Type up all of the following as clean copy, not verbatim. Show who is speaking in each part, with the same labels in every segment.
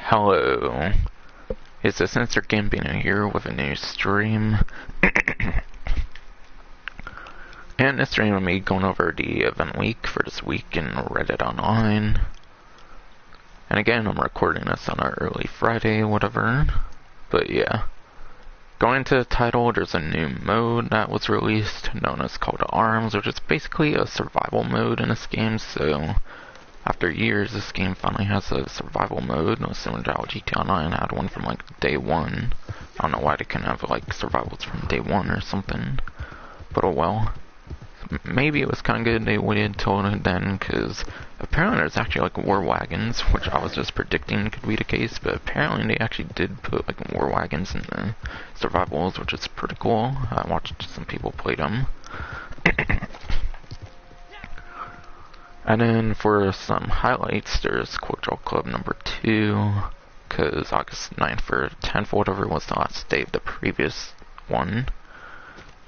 Speaker 1: Hello, it's the Sensor Gambino here with a new stream. And this stream will be going over the event week for this week in Reddit Online. And again, I'm recording this on an early Friday, whatever. But yeah. Going into the title, there's a new mode that was released, known as Call to Arms, which is basically a survival mode in this game, so after years, this game finally has a survival mode, similar to how GTA Online had one from like day one. I don't know why they couldn't have like survivals from day one or something, but oh well. Maybe it was kind of good they waited till then, because apparently there's actually like war wagons, which I was just predicting could be the case, but apparently they actually did put like war wagons in the survivals, which is pretty cool. I watched some people play them. And then for some highlights, there's Quick Draw Club number 2, because August 9th or 10th, whatever, was the last day of the previous one.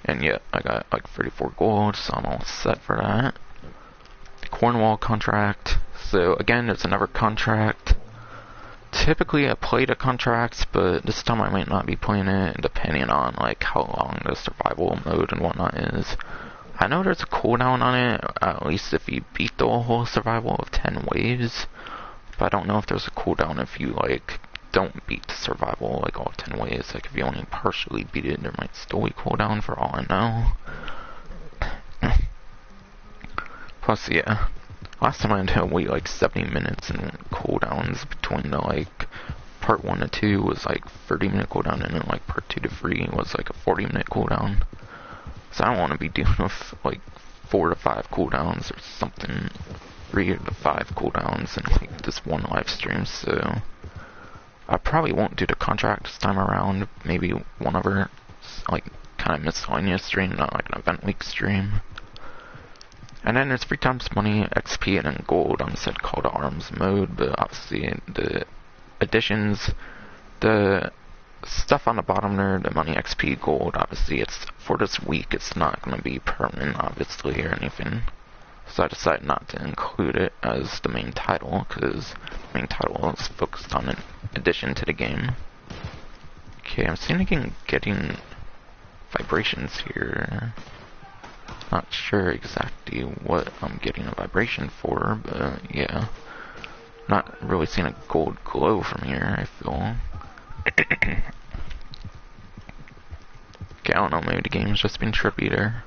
Speaker 1: And yeah, I got like 34 gold, so I'm all set for that. The Cornwall contract. So again, there's another contract. Typically I play the contracts, but this time I might not be playing it, depending on like how long the survival mode and whatnot is. I know there's a cooldown on it, at least if you beat the whole survival of 10 waves, but I don't know if there's a cooldown if you like don't beat the survival like all 10 waves. Like if you only partially beat it, there might still be cooldown for all I know. Plus, yeah, last time I had to wait like 70 minutes and cooldowns between the like part 1 to 2 was like 30-minute cooldown, and then like part 2 to 3 was like a 40-minute cooldown. So I don't want to be dealing with like 4 to 5 cooldowns or something, 3 to 5 cooldowns in like this one live stream, so I probably won't do the contract this time around. Maybe one other like kind of miscellaneous stream, not like an event week stream. And then there's 3 times money, XP, and then gold on said Call to Arms mode, but obviously the additions, the stuff on the bottom there, the money, XP, gold, obviously it's for this week, it's not going to be permanent, obviously, or anything. So I decided not to include it as the main title, because the main title is focused on an addition to the game. Okay, I'm seeing again getting vibrations here. Not sure exactly what I'm getting a vibration for, but yeah. Not really seeing a gold glow from here, I feel. Okay, I don't know, maybe the game's just been trippy there.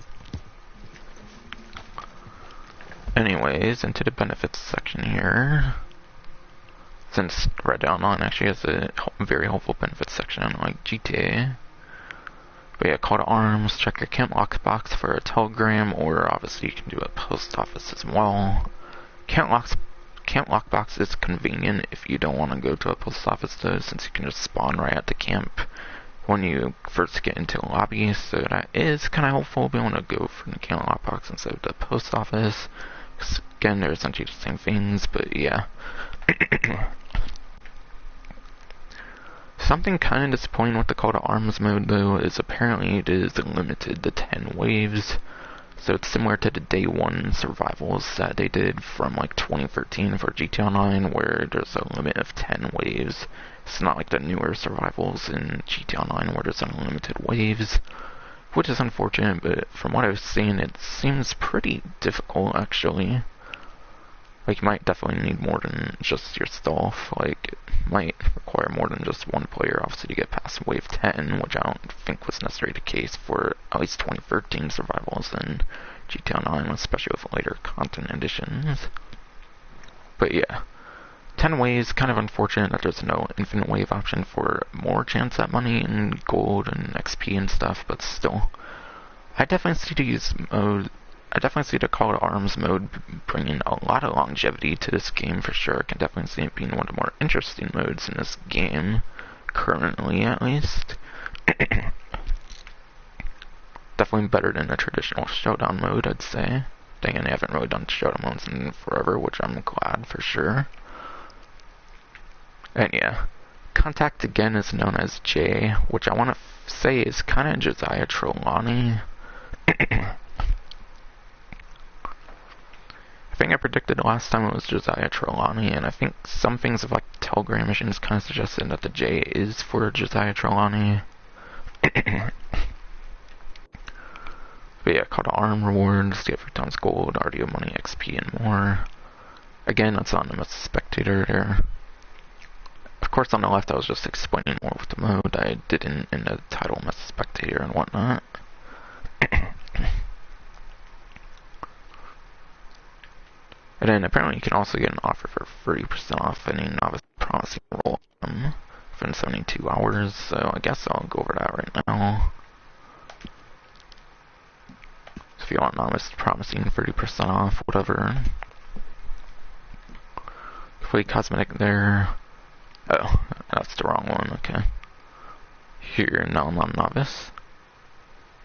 Speaker 1: Anyways, into the benefits section here. Since Reddit Online actually has a very helpful benefits section, like GTA. But yeah, Call to Arms, check your camp lockbox for a telegram, or obviously you can do a post office as well. Camp lockbox is convenient if you don't want to go to a post office though, since you can just spawn right at the camp when you first get into a lobby, so that is kind of helpful being able to go from the camp lockbox instead of the post office. Again, they're essentially the same things, but yeah. Something kind of disappointing with the Call to Arms mode though is apparently it is limited to 10 waves. So it's similar to the day 1 survivals that they did from like 2013 for GTA Online, where there's a limit of 10 waves. It's not like the newer survivals in GTA Online where there's unlimited waves, which is unfortunate, but from what I've seen it seems pretty difficult actually. Like you might definitely need more than just yourself, like it might require more than just one player obviously to get past wave 10, which I don't think was necessarily the case for at least 2013 survivals and GTA 9, especially with later content additions. But yeah, 10 waves, kind of unfortunate that there's no infinite wave option for more chance at money and gold and XP and stuff, but still. I definitely see the Call to Arms mode bringing a lot of longevity to this game for sure. I can definitely see it being one of the more interesting modes in this game, currently at least. Definitely better than the traditional showdown mode, I'd say. Dang it, I haven't really done showdown modes in forever, which I'm glad for sure. And yeah, Contact again is known as Jay, which I want to say is kind of Josiah Trelawney. I think I predicted last time it was Josiah Trelawney, and I think some things have like Telegram missions kind of suggested that the J is for Josiah Trelawney. But yeah, call to arm rewards, get 3 times gold, RDO money, XP, and more. Again, that's on the spectator there. Of course, on the left, I was just explaining more with the mode. I didn't in the title, Mess Spectator and whatnot. And then apparently you can also get an offer for 30% off any novice promising role within 72 hours, so I guess I'll go over that right now. If you want novice promising 30% off, whatever. Complete cosmetic there. Oh, that's the wrong one, okay. Here, now I'm on novice.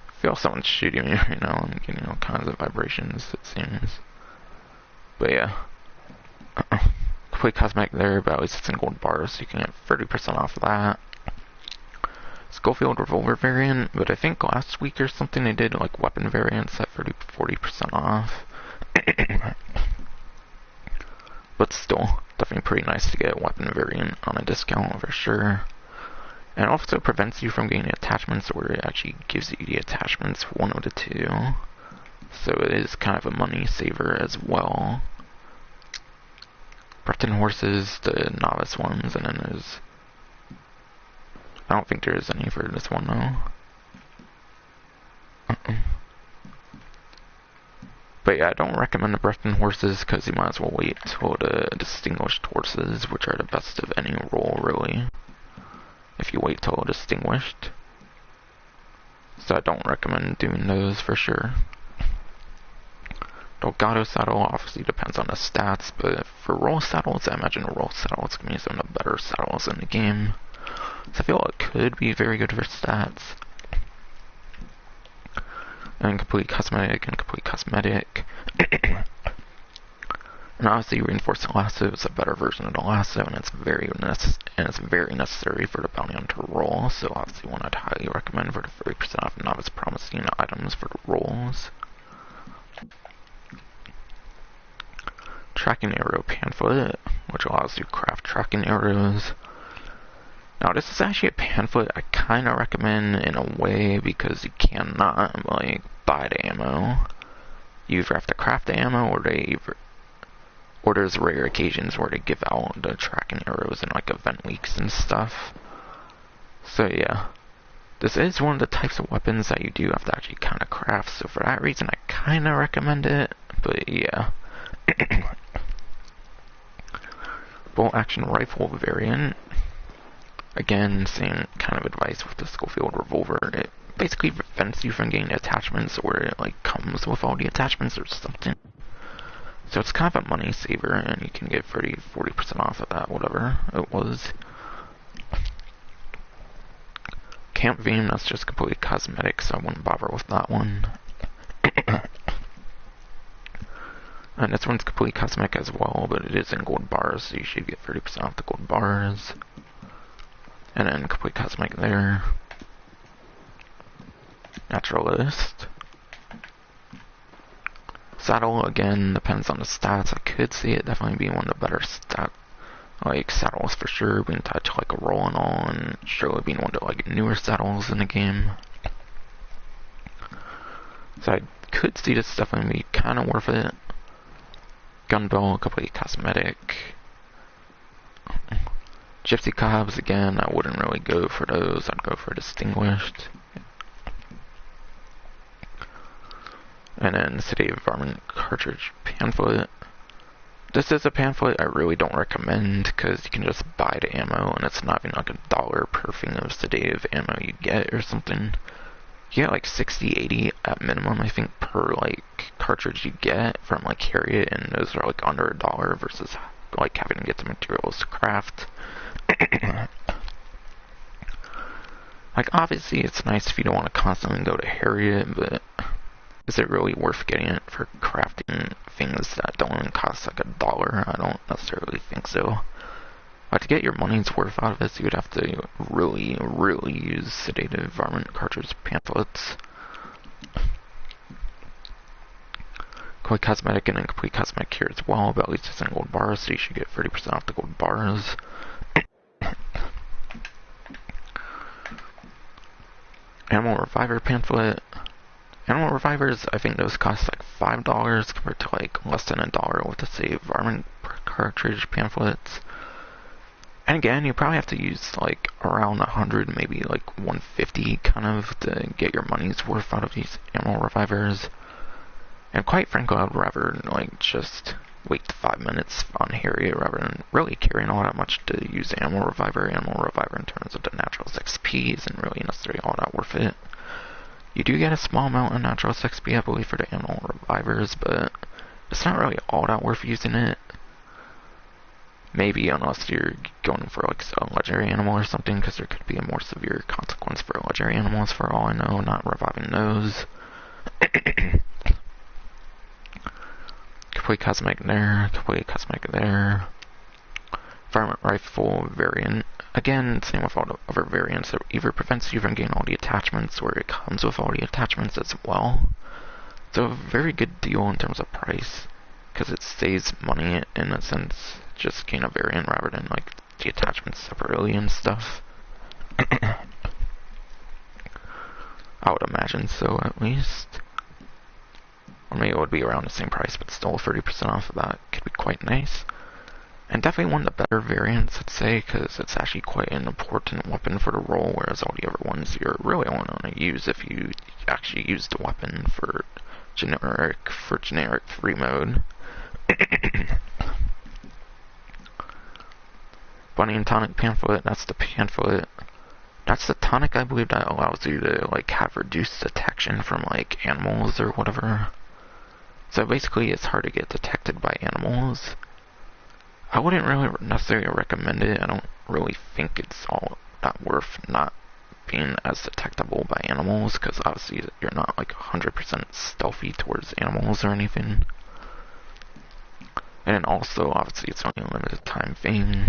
Speaker 1: I feel someone's shooting me right now. I'm getting all kinds of vibrations, it seems. But yeah. Complete cosmetic there, but at least it's in gold bars, so you can get 30% off of that. Schofield revolver variant, but I think last week or something they did like weapon variants at 40% off. But still, definitely pretty nice to get a weapon variant on a discount for sure. And it also prevents you from getting attachments where it actually gives you the attachments 1 out of 2. So it is kind of a money saver as well. Breton horses, the novice ones, and then there's... I don't think there is any for this one though. But yeah, I don't recommend the Breton horses because you might as well wait till the distinguished horses, which are the best of any role really. If you wait till distinguished. So I don't recommend doing those for sure. Delgado saddle obviously depends on the stats, but for roll saddles, I imagine a roll saddle is going to be some of the better saddles in the game. So I feel it could be very good for stats. And complete cosmetic and complete cosmetic. And obviously reinforced lasso is a better version of the lasso, and it's very necessary for the bounty hunter roll. So obviously one I'd highly recommend for the 30% off novice promising items for the rolls. Tracking arrow pamphlet, which allows you to craft tracking arrows. Now this is actually a pamphlet I kinda recommend in a way because you cannot like buy the ammo. You either have to craft the ammo or there's rare occasions where they give out the tracking arrows in like event weeks and stuff. So yeah. This is one of the types of weapons that you do have to actually kinda craft, so for that reason I kinda recommend it, but yeah. Bolt action rifle variant. Again, same kind of advice with the Schofield revolver. It basically prevents you from getting attachments where it like comes with all the attachments or something. So it's kind of a money saver, and you can get 40% off of that, whatever it was. Camp Vein, that's just completely cosmetic, so I wouldn't bother with that one. And this one's completely cosmetic as well, but it is in gold bars, so you should get 30% off the gold bars. And then complete cosmetic there. Naturalist. Saddle, again, depends on the stats. I could see it definitely being one of the better saddles for sure, being tied to like a roll and all, and surely being one of the like newer saddles in the game. So I could see this definitely be kind of worth it. Gun belt, complete cosmetic. Gypsy cobs, again, I wouldn't really go for those. I'd go for distinguished. And then City of Varmint cartridge pamphlet. This is a pamphlet I really don't recommend because you can just buy the ammo and it's not even like $1 per thing of sedative ammo you get or something. You get like 60, 80 at minimum, I think, per like cartridge you get from like Harriet, and those are like under $1 versus like having to get the materials to craft. Like obviously it's nice if you don't want to constantly go to Harriet, but is it really worth getting it for crafting things that don't even cost like $1? I don't necessarily think so. Like to get your money's worth out of this, you would have to really, really use sedative varmint cartridge pamphlets. Complete cosmetic and incomplete cosmetic here as well, but at least it's in gold bars, so you should get 30% off the gold bars. Animal Reviver pamphlet. Animal Revivers, I think those cost like $5 compared to like less than $1 with the Save Varmint cartridge pamphlets. And again, you probably have to use like around 100, maybe like 150 kind of to get your money's worth out of these Animal Revivers. And quite frankly, I'd rather like just wait 5 minutes on Harriet rather than really caring all that much to use Animal Reviver. Animal Reviver in terms of the Naturals XP isn't really necessarily all that worth it. You do get a small amount of Naturals XP, I believe, for the Animal Revivers, but it's not really all that worth using it. Maybe unless you're going for like a legendary animal or something, because there could be a more severe consequence for legendary animals for all I know, not reviving those. Complete cosmetic there, complete cosmetic there. Varmint rifle variant. Again, same with all the other variants. It either prevents you from getting all the attachments, or it comes with all the attachments as well. So a very good deal in terms of price, because it saves money in a sense, just getting a variant rather than like the attachments separately and stuff. I would imagine so, at least. Or maybe it would be around the same price, but still 30% off of that could be quite nice. And definitely one of the better variants, I'd say, because it's actually quite an important weapon for the role, whereas all the other ones you're really only going to use if you actually use the weapon for generic free mode. Bunny and Tonic pamphlet, that's the pamphlet. That's the tonic, I believe, that allows you to like have reduced detection from like animals or whatever. So basically it's hard to get detected by animals. I wouldn't really necessarily recommend it. I don't really think it's all that worth not being as detectable by animals, because obviously you're not like 100% stealthy towards animals or anything. And then also, obviously, it's only a limited time thing.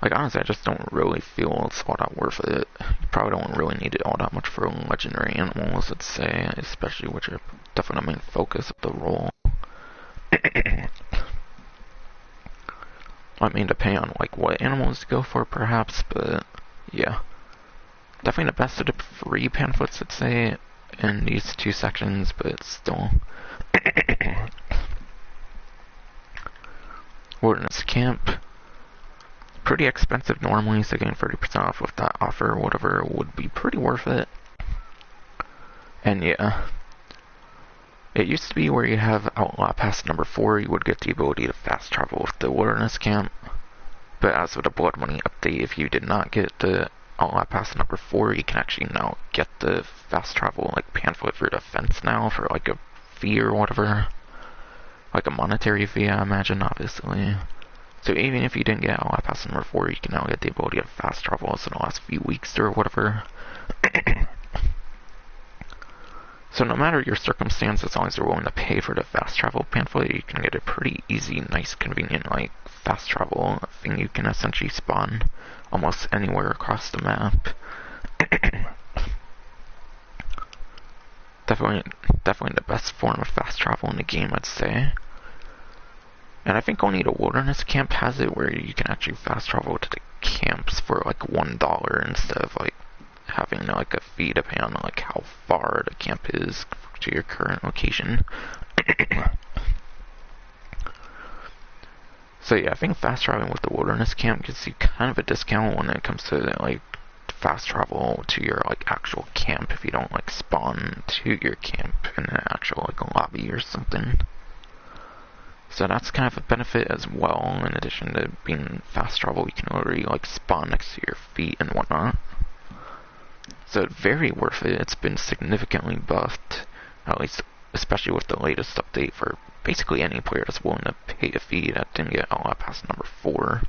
Speaker 1: Like, honestly, I just don't really feel it's all that worth it. You probably don't really need it all that much for legendary animals, I'd say, especially which are definitely the main focus of the role. I mean, depending on like what animals to go for, perhaps, but yeah, definitely the best of the free pamphlets, I'd say, in these two sections, but still. Wilderness Camp, pretty expensive normally, so getting 30% off with that offer or whatever would be pretty worth it. And yeah, it used to be where you have Outlaw Pass number 4, you would get the ability to fast travel with the Wilderness Camp. But as with the Blood Money update, if you did not get the Outlaw Pass number 4, you can actually now get the fast travel like pamphlet for the fence now for like a fee or whatever. Like a monetary fee, I imagine, obviously. So even if you didn't get Outlaw Pass number 4, you can now get the ability to fast travel in the last few weeks or whatever. So no matter your circumstance, as long as you're willing to pay for the fast travel pamphlet, you can get a pretty easy, nice, convenient, like, fast travel thing you can essentially spawn almost anywhere across the map. Definitely the best form of fast travel in the game, I'd say. And I think only the Wilderness Camp has it, where you can actually fast travel to the camps for like $1 instead of like having like a fee depending on like how far the camp is to your current location. So yeah, I think fast traveling with the Wilderness Camp gives you kind of a discount when it comes to like fast travel to your like actual camp if you don't like spawn to your camp in an actual like lobby or something. So that's kind of a benefit as well. In addition to being fast travel, you can already like spawn next to your feet and whatnot. So very worth it. It's been significantly buffed, at least especially with the latest update for basically any player that's willing to pay a fee that didn't get Outlaw Pass number 4.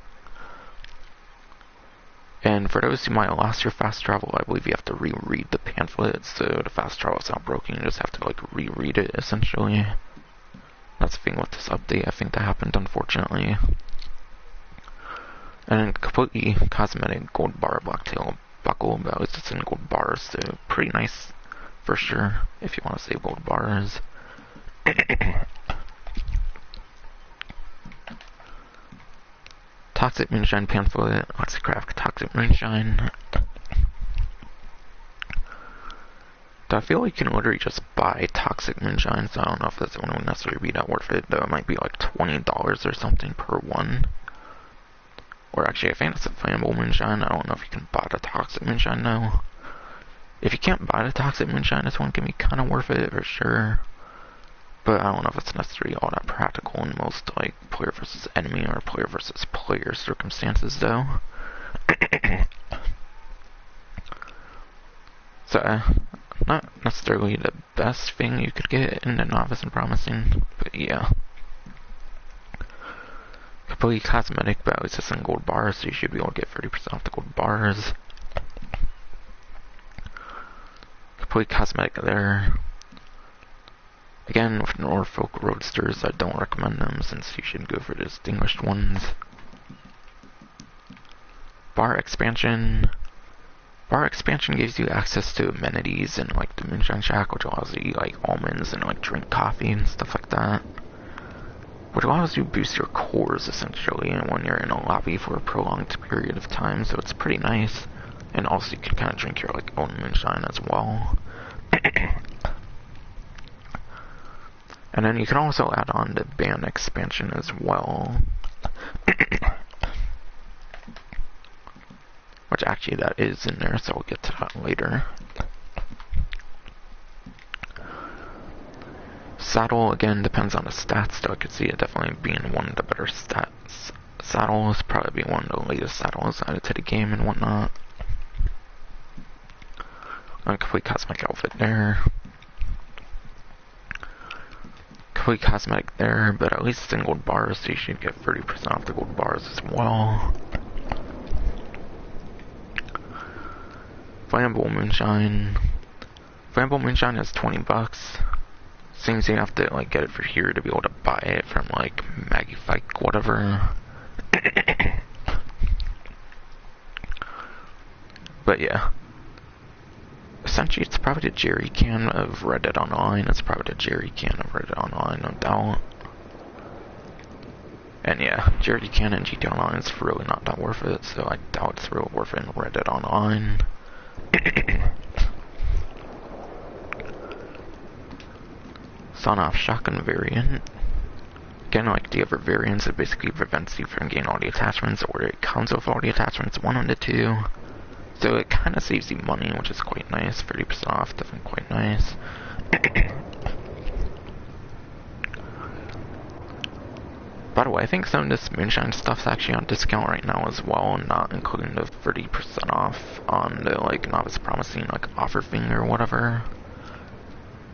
Speaker 1: And for those who might have lost your fast travel, I believe you have to reread the pamphlet, so the fast travel is not broken, you just have to like reread it essentially. That's the thing with this update, I think that happened unfortunately. And then completely cosmetic gold bar blacktail buckle, but at least it's in gold bars, so pretty nice for sure, if you want to say gold bars. Toxic Moonshine pamphlet. Let's craft Toxic Moonshine. I feel like you can literally just buy Toxic Moonshine, so I don't know if that's going to necessarily be that worth it, though it might be like $20 or something per one. Or actually, I think it's a Flammable Moonshine. I don't know if you can buy the Toxic Moonshine now. If you can't buy the Toxic Moonshine, this one can be kind of worth it for sure. But I don't know if it's necessarily all that practical in most like player versus enemy or player versus player circumstances, though. So, not necessarily the best thing you could get in the Novice and Promising, but yeah. Complete cosmetic, but at least it's in gold bars, so you should be able to get 30% off the gold bars. Complete cosmetic there. Again, with Norfolk Roadsters, I don't recommend them since you should go for the distinguished ones. Bar expansion. Bar expansion gives you access to amenities in like the Moonshine Shack, which allows you to eat like almonds and like drink coffee and stuff like that. Which allows you to boost your cores essentially when you're in a lobby for a prolonged period of time, so it's pretty nice. And also you can kind of drink your like own moonshine as well. And then you can also add on the band expansion as well. Which actually that is in there, so we'll get to that later. Saddle, again, depends on the stats, so I could see it definitely being one of the better stats. Saddle is probably one of the latest saddles added to the game and whatnot. Complete cosmetic outfit there. Complete cosmetic there, but at least it's in gold bars, so you should get 30% off the gold bars as well. Flammable Moonshine. Flammable Moonshine is $20. Seems you have to like get it for here to be able to buy it from like Maggie Fike, whatever. But yeah. Essentially, it's probably the Jerry can of Red Dead Online. It's probably the Jerry can of Red Dead Online, no doubt. And yeah, Jerry can in GTA Online is really not that worth it, so I doubt it's really worth it in Red Dead Online. Son-off shotgun variant. Again, like the other variants, it basically prevents you from getting all the attachments, or it comes with all the attachments, one on the two. So it kind of saves you money, which is quite nice. 30% off, definitely quite nice. By the way, I think some of this Moonshine stuff's actually on discount right now as well, not including the 30% off on the like Novice Promising like offer thing or whatever.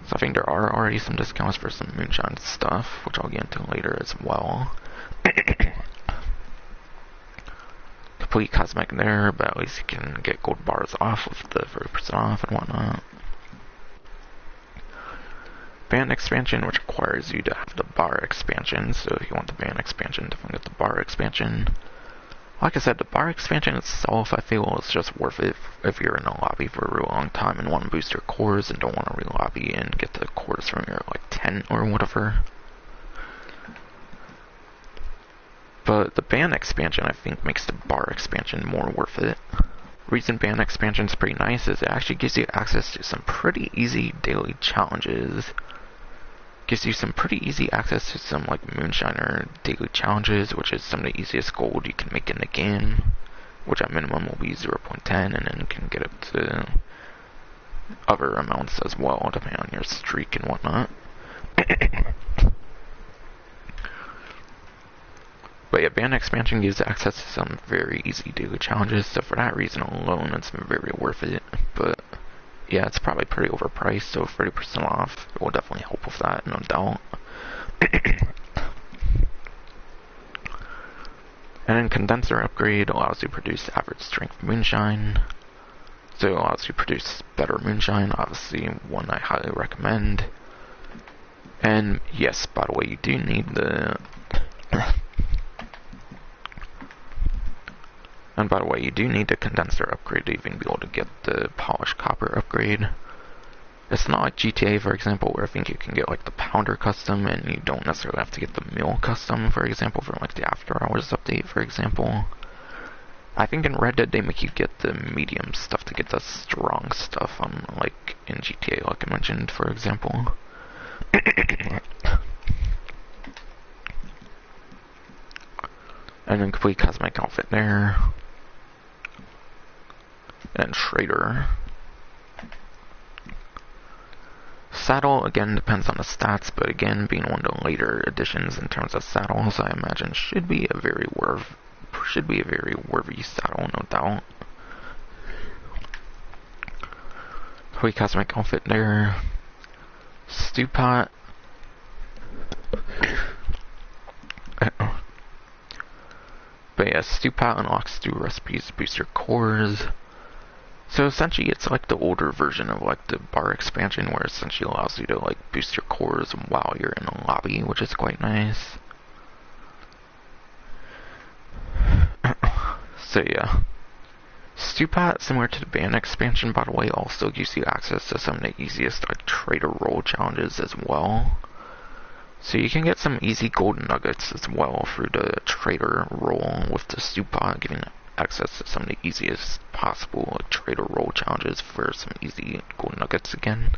Speaker 1: So I think there are already some discounts for some Moonshine stuff, which I'll get into later as well. Complete cosmetic there, but at least you can get gold bars off with the 30% off and whatnot. Band expansion, which requires you to have the bar expansion, so if you want the band expansion, definitely get the bar expansion. Like I said, the bar expansion itself, I feel, is just worth it if you're in a lobby for a real long time and want to boost your cores and don't want to re-lobby and get the cores from your like tent or whatever. But the band expansion, I think, makes the bar expansion more worth it. Reason band expansion is pretty nice is it actually gives you access to some pretty easy daily challenges. Gives you some pretty easy access to some like Moonshiner daily challenges, which is some of the easiest gold you can make in the game, which at minimum will be 0.10, and then you can get up to other amounts as well, depending on your streak and whatnot. But yeah, band expansion gives access to some very easy daily challenges, so for that reason alone, it's very worth it. But yeah, it's probably pretty overpriced, so 30% off will definitely help with that, no doubt. And then condenser upgrade allows you to produce average strength moonshine. So it allows you to produce better moonshine, obviously one I highly recommend. And yes, by the way, you do need the And by the way, you do need the condenser upgrade to even be able to get the polished copper upgrade. It's not like GTA, for example, where I think you can get like the Pounder custom and you don't necessarily have to get the Mule custom, for example, from like the After Hours update, for example. I think in Red Dead they make you get the medium stuff to get the strong stuff on, like, in GTA, like I mentioned, for example. And then complete cosmetic outfit there. And Trader. Saddle, again, depends on the stats, but again, being one of the later additions in terms of saddles, I imagine should be a very worthy saddle, no doubt. Complete cosmetic outfit there. Stew pot. But yeah, stew pot unlocks stew recipes to boost your cores. So essentially it's like the older version of like the bar expansion where it essentially allows you to like boost your cores while you're in a lobby, which is quite nice. So yeah. Stew pot, similar to the band expansion by the way, also gives you access to some of the easiest like trader role challenges as well. So you can get some easy golden nuggets as well through the trader role with the stew pot, giving access to some of the easiest possible like, trader role challenges for some easy golden nuggets again.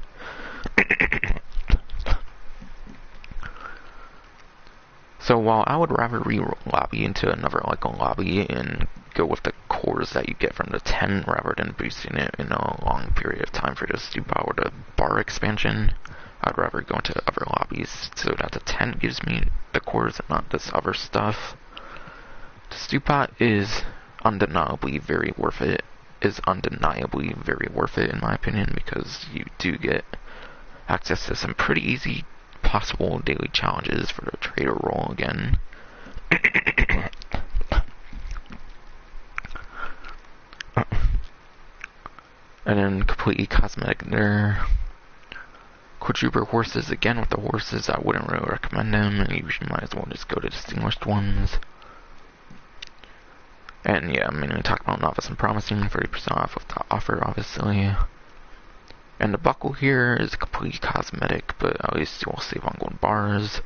Speaker 1: So while I would rather re-lobby into another like a lobby and go with the cores that you get from the 10 rather than boosting it in a long period of time for the stew pot or the bar expansion, I'd rather go into other lobbies so that the 10 gives me the cores and not this other stuff. The stew pot is undeniably very worth it. In my opinion, because you do get access to some pretty easy possible daily challenges for the trader role again. And then completely cosmetic there. Quadruber horses, again with the horses, I wouldn't really recommend them. You might as well just go to distinguished ones. And yeah, I'm mainly talking about novice and promising, 30% off of the offer, obviously. And the buckle here is completely cosmetic, but at least you will save on gold bars.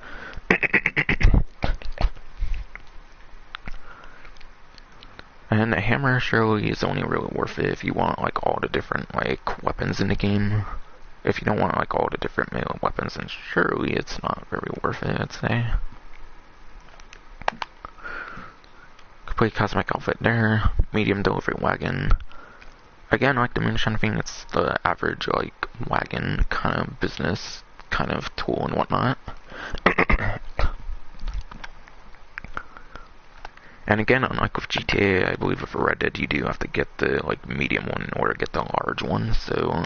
Speaker 1: And the hammer surely is only really worth it if you want like all the different like weapons in the game. If you don't want like all the different melee weapons, then surely it's not very worth it, I'd say. Complete cosmetic outfit there. Medium delivery wagon. Again, like the moonshine thing, it's the average like wagon kind of business kind of tool and whatnot. And again, unlike with GTA, I believe with Red Dead you do have to get the like medium one in order to get the large one, so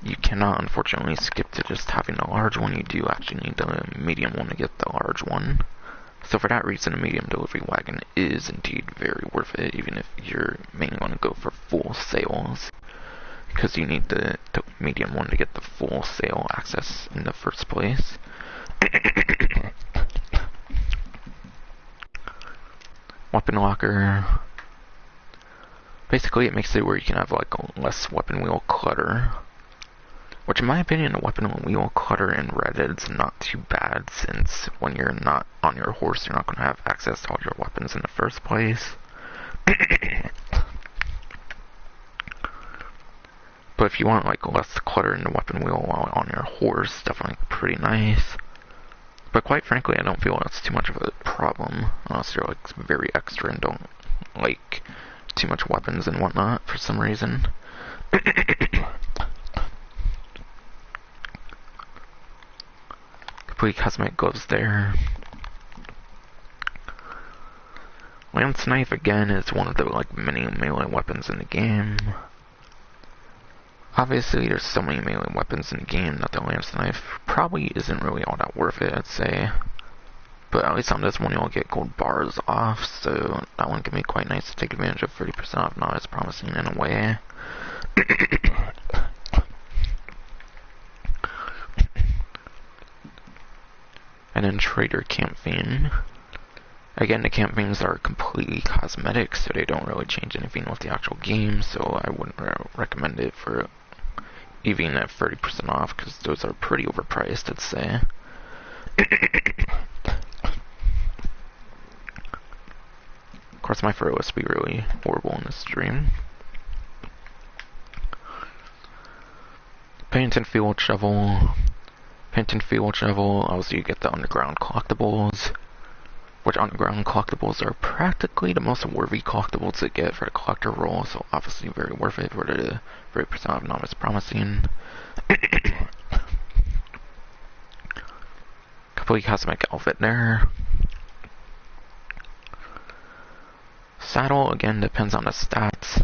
Speaker 1: you cannot unfortunately skip to just having the large one. You do actually need the medium one to get the large one. So for that reason, a medium delivery wagon is indeed very worth it, even if you're mainly going to go for full sales, because you need the medium one to get the full sale access in the first place. Weapon locker. Basically, it makes it where you can have like less weapon wheel clutter. Which in my opinion, the weapon wheel clutter in Red Dead is not too bad, since when you're not on your horse, you're not going to have access to all your weapons in the first place. But if you want like less clutter in the weapon wheel while on your horse, definitely pretty nice. But quite frankly, I don't feel it's too much of a problem, unless you're like very extra and don't like too much weapons and whatnot for some reason. Complete cosmetic gloves there. Lance knife again is one of the like many melee weapons in the game. Obviously, there's so many melee weapons in the game that the lance knife probably isn't really all that worth it, I'd say. But at least on this one, you'll get gold bars off, so that one can be quite nice to take advantage of. 30% off, not as promising in a way. And then Trader Camp Theme. Again, the camp themes are completely cosmetic, so they don't really change anything with the actual game, so I wouldn't recommend it for even at 30% off, because those are pretty overpriced, I'd say. Of course, my throw must be really horrible in this stream. Paint and Field Shovel. Paint and Field Shovel, obviously you get the underground collectibles, which underground collectibles are practically the most worthy collectibles to get for the collector role, so obviously very worth it for the 30% off Novice Promising. Complete cosmetic outfit there. Saddle, again, depends on the stats.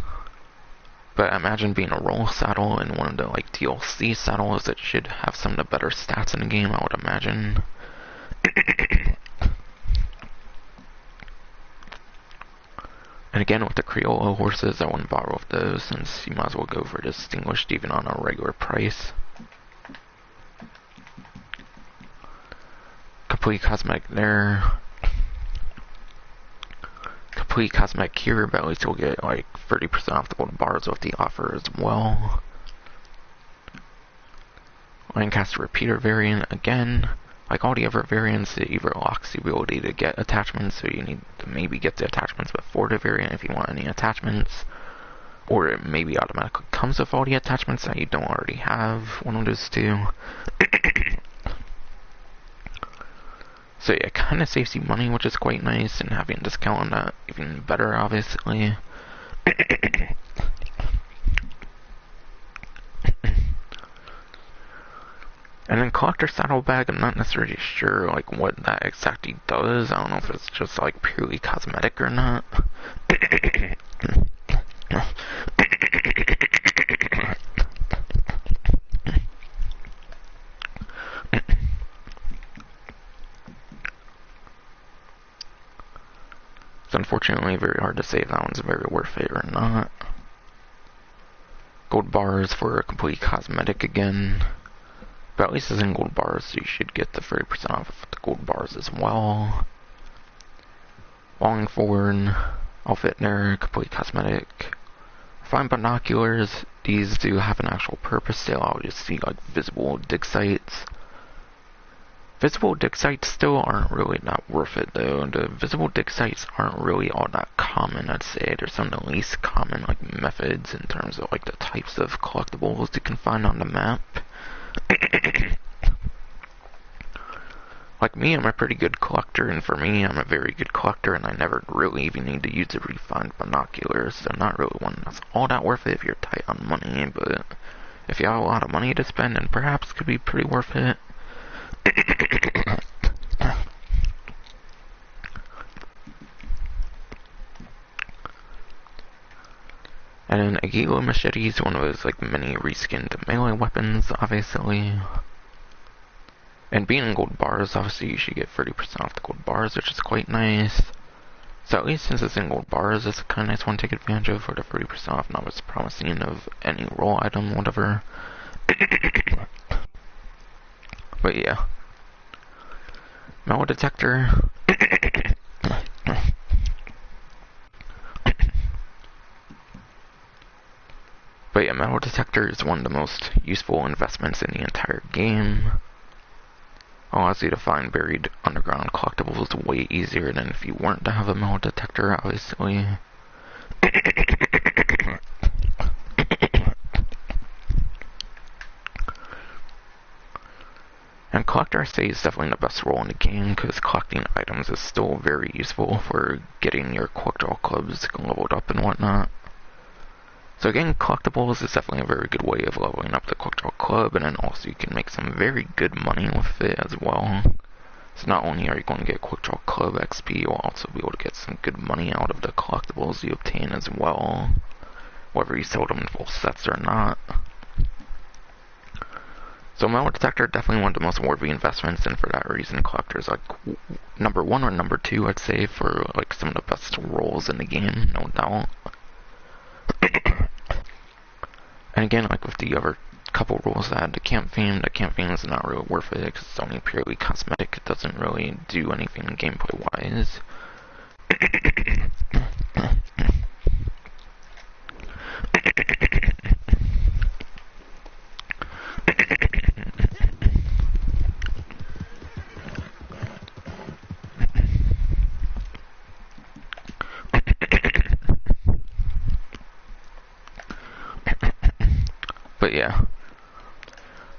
Speaker 1: But imagine being a roll saddle in one of the like DLC saddles, it should have some of the better stats in the game, I would imagine. And again, with the Criollo horses, I wouldn't bother with those, since you might as well go for Distinguished even on a regular price. Complete cosmetic there. Complete cosmetic here, but at least you'll get like 30% off the gold bars with the offer as well. Lancaster repeater variant, again, like all the other variants, it either locks the ability to get attachments, so you need to maybe get the attachments before the variant if you want any attachments, or it maybe automatically comes with all the attachments that you don't already have, one of those two. So yeah, it kind of saves you money, which is quite nice, and having a discount on that even better, obviously. And then Collector Saddlebag, I'm not necessarily sure like what that exactly does. I don't know if it's just like purely cosmetic or not. It's unfortunately very hard to say if that one's very worth it or not. Gold bars for a complete cosmetic again. But at least it's in gold bars, so you should get the 30% off the gold bars as well. Longthorn, outfit there, complete cosmetic. Fine binoculars, these do have an actual purpose. They allow you to see like visible dig sites. Visible dig sites still aren't really that worth it though. The visible dig sites aren't really all that common, I'd say. They're some of the least common like methods in terms of like the types of collectibles you can find on the map. Like me, I'm a pretty good collector, and for me, I'm a very good collector, and I never really even need to use the refined binoculars, so not really one that's all that worth it if you're tight on money, but if you have a lot of money to spend, then perhaps could be pretty worth it. And then Agilo Machete is one of those like mini reskinned melee weapons, obviously. And being in gold bars, obviously you should get 30% off the gold bars, which is quite nice. So at least since it's in gold bars, it's a kind of nice one to take advantage of for the 30% off Novice Promising of any roll item, whatever. But yeah. Metal detector. But yeah, metal detector is one of the most useful investments in the entire game. Allows you to find buried underground collectibles way easier than if you weren't to have a metal detector, obviously. And Collector, I say, is definitely the best role in the game, because collecting items is still very useful for getting your Collector clubs leveled up and whatnot. So getting collectibles is definitely a very good way of leveling up the Collector Club, and then also you can make some very good money with it as well. So not only are you going to get Collector Club XP, you'll also be able to get some good money out of the collectibles you obtain as well, whether you sell them in full sets or not. So metal detector, definitely one of the most worthy investments, and for that reason Collector is like number 1 or number 2, I'd say, for like some of the best rolls in the game, no doubt. And again, like with the other couple rules that had the camp theme is not really worth it because it's only purely cosmetic. It doesn't really do anything gameplay wise.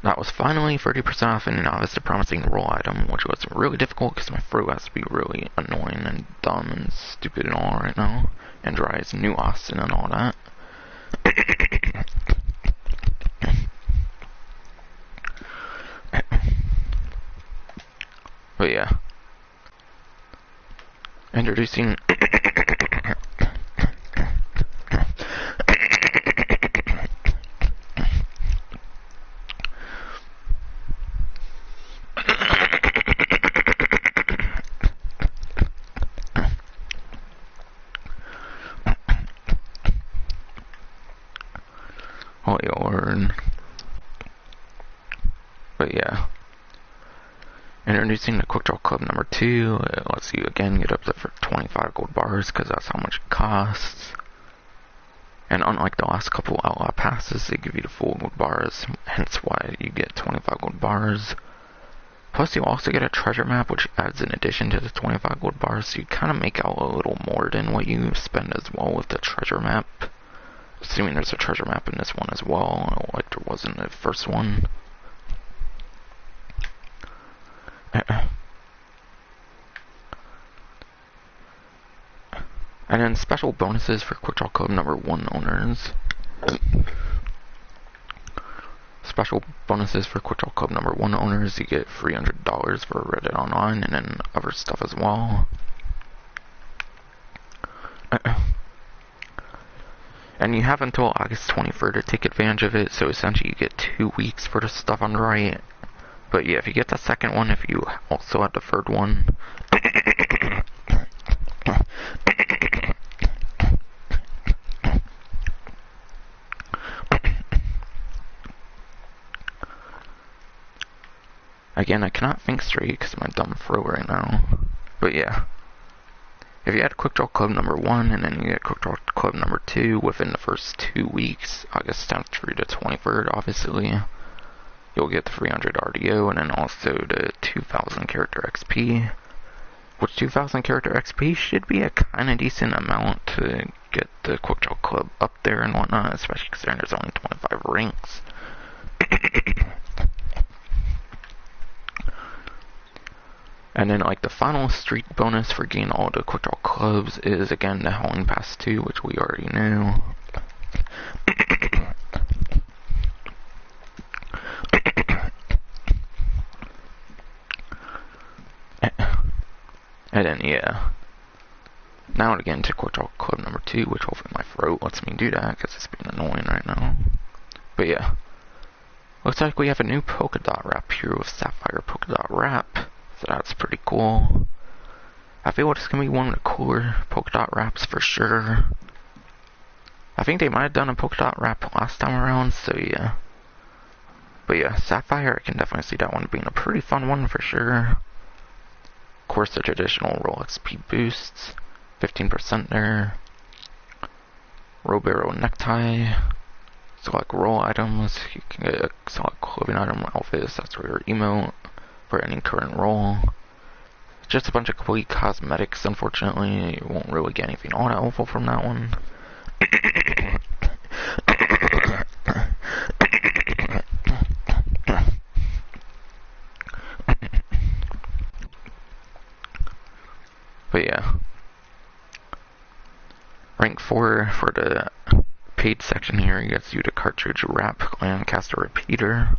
Speaker 1: that was finally 30% off in an obviously promising roll item, which was really difficult because my throat has to be really annoying and dumb and stupid and all right now, and dry as New Austin and all that. But yeah, introducing Holy Lord. But yeah, introducing the Quick Draw Club number 2. It lets you again get up to for 25 gold bars because that's how much it costs. And unlike the last couple Outlaw passes, they give you the full gold bars, hence why you get 25 gold bars. Plus you also get a treasure map, which adds in addition to the 25 gold bars, so you kind of make out a little more than what you spend as well with the treasure map. Assuming there's a treasure map in this one as well, like there was in the first one. And then special bonuses for Quick Draw Club number 1 owners. Special bonuses for Quick Draw Club number 1 owners, you get $300 for Reddit Online and then other stuff as well. And you have until August 23rd to take advantage of it, so essentially you get 2 weeks for the stuff on the right. But yeah, if you get the second one, if you also have the third one, again, I cannot think straight because of my dumb throat right now. But yeah, if you had Quick Draw Club number 1 and then you get Quick Draw Club number 2 within the first 2 weeks, August 10th through the 23rd, obviously, you'll get the 300 RDO and then also the 2,000 character XP. Which 2,000 character XP should be a kind of decent amount to get the Quick Draw Club up there and whatnot, especially considering there's only 25 ranks. And then, like, the final streak bonus for getting all the Quick Draw Clubs is, again, the Halloween Pass 2, which we already knew. And then, yeah. Now to get into Quick Draw Club number 2, which hopefully my throat lets me do that, because it's being annoying right now. But yeah. Looks like we have a new polka dot wrap here with Sapphire polka dot wrap. So that's pretty cool. I feel like it's going to be one of the cooler polka dot wraps for sure. I think they might have done a polka dot wrap last time around, so yeah. But yeah, Sapphire, I can definitely see that one being a pretty fun one for sure. Of course, the traditional roll XP boosts, 15% there. Row necktie. Select roll items, you can get a select clothing item, outfits, that's for your emote. For any current role. Just a bunch of complete cosmetics, unfortunately. You won't really get anything all that helpful from that one. But yeah. Rank 4 for the paid section here gets you the cartridge wrap Lancaster repeater.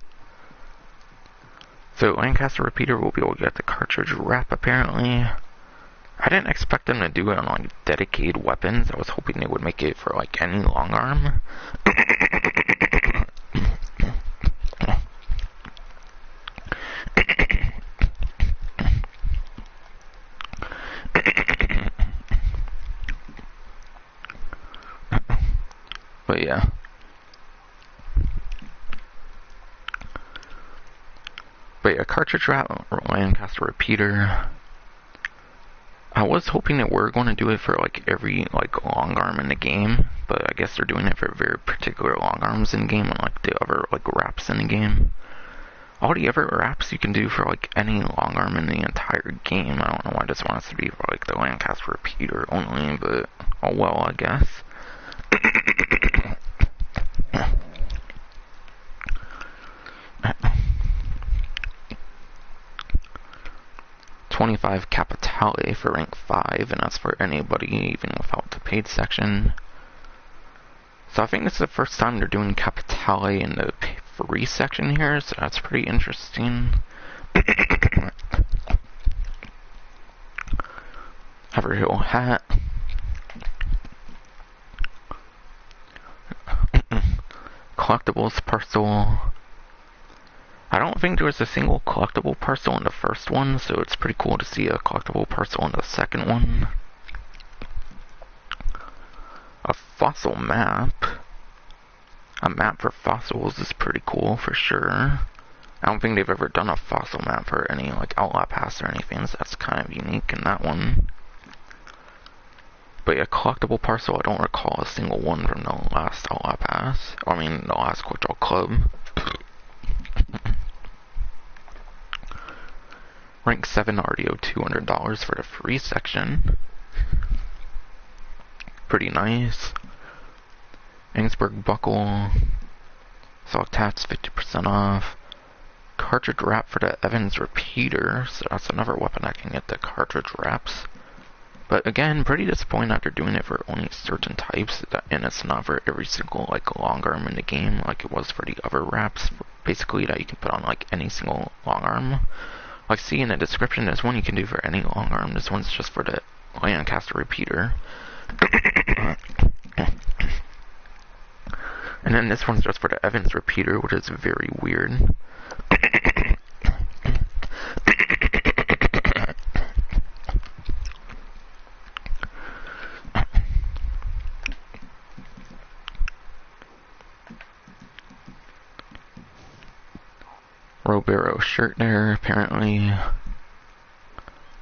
Speaker 1: So Lancaster Repeater will be able to get the cartridge wrap apparently. I didn't expect them to do it on like dedicated weapons. I was hoping they would make it for like any long arm. But yeah. But yeah, cartridge wrap, Lancaster repeater. I was hoping that we're going to do it for like every like long arm in the game, but I guess they're doing it for very particular long arms in the game, unlike the other like wraps in the game. All the other wraps you can do for like any long arm in the entire game. I don't know why this one has to be for like the Lancaster repeater only, but oh well, I guess. 25 Capitale for rank 5, and that's for anybody, even without the paid section. So I think this is the first time they're doing Capitale in the free section here, so that's pretty interesting. Haverhill hat. Collectibles parcel. I don't think there was a single collectible parcel in the first one, so it's pretty cool to see a collectible parcel in the second one. A fossil map. A map for fossils is pretty cool for sure. I don't think they've ever done a fossil map for any like Outlaw Pass or anything, so that's kind of unique in that one. But yeah, collectible parcel, I don't recall a single one from the last Outlaw Pass. I mean, the last Quick Draw Club. Rank 7 RDO $200 for the free section. Pretty nice. Ainsburg buckle. Sock tats 50% off. Cartridge wrap for the Evans repeater, so that's another weapon I can get the cartridge wraps. But again, pretty disappointing that they're doing it for only certain types, and it's not for every single like long arm in the game like it was for the other wraps, basically that you can put on like any single long arm. Like see in the description, there's one you can do for any long arm. This one's just for the Lancaster repeater. And then this one's just for the Evans repeater, which is very weird. Robero shirt there, apparently.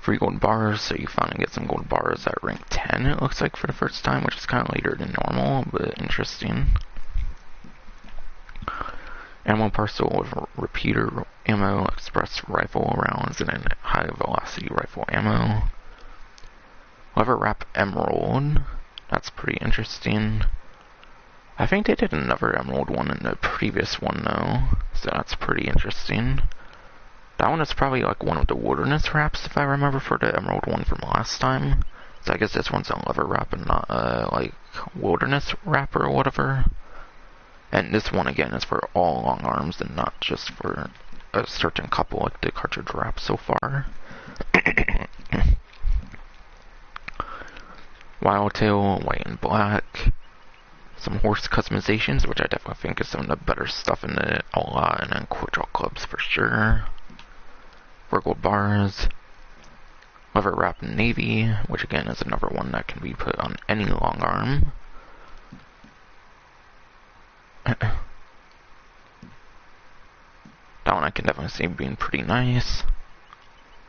Speaker 1: Free gold bars, so you finally get some gold bars at rank 10, it looks like, for the first time, which is kind of later than normal, but interesting. Ammo parcel with repeater ammo, express rifle rounds, and then high velocity rifle ammo. Lever wrap emerald, that's pretty interesting. I think they did another emerald one in the previous one though, so that's pretty interesting. That one is probably like one of the wilderness wraps if I remember for the emerald one from last time. So I guess this one's a lever wrap and not like wilderness wrap or whatever. And this one again is for all long arms and not just for a certain couple like the cartridge wrap so far. Wildtail, white and black. Some horse customizations, which I definitely think is some of the better stuff in the Outlaw and then Quick Draw Clubs for sure. 4 gold bars. Lever wrap navy, which again is another one that can be put on any long arm. That one I can definitely see being pretty nice.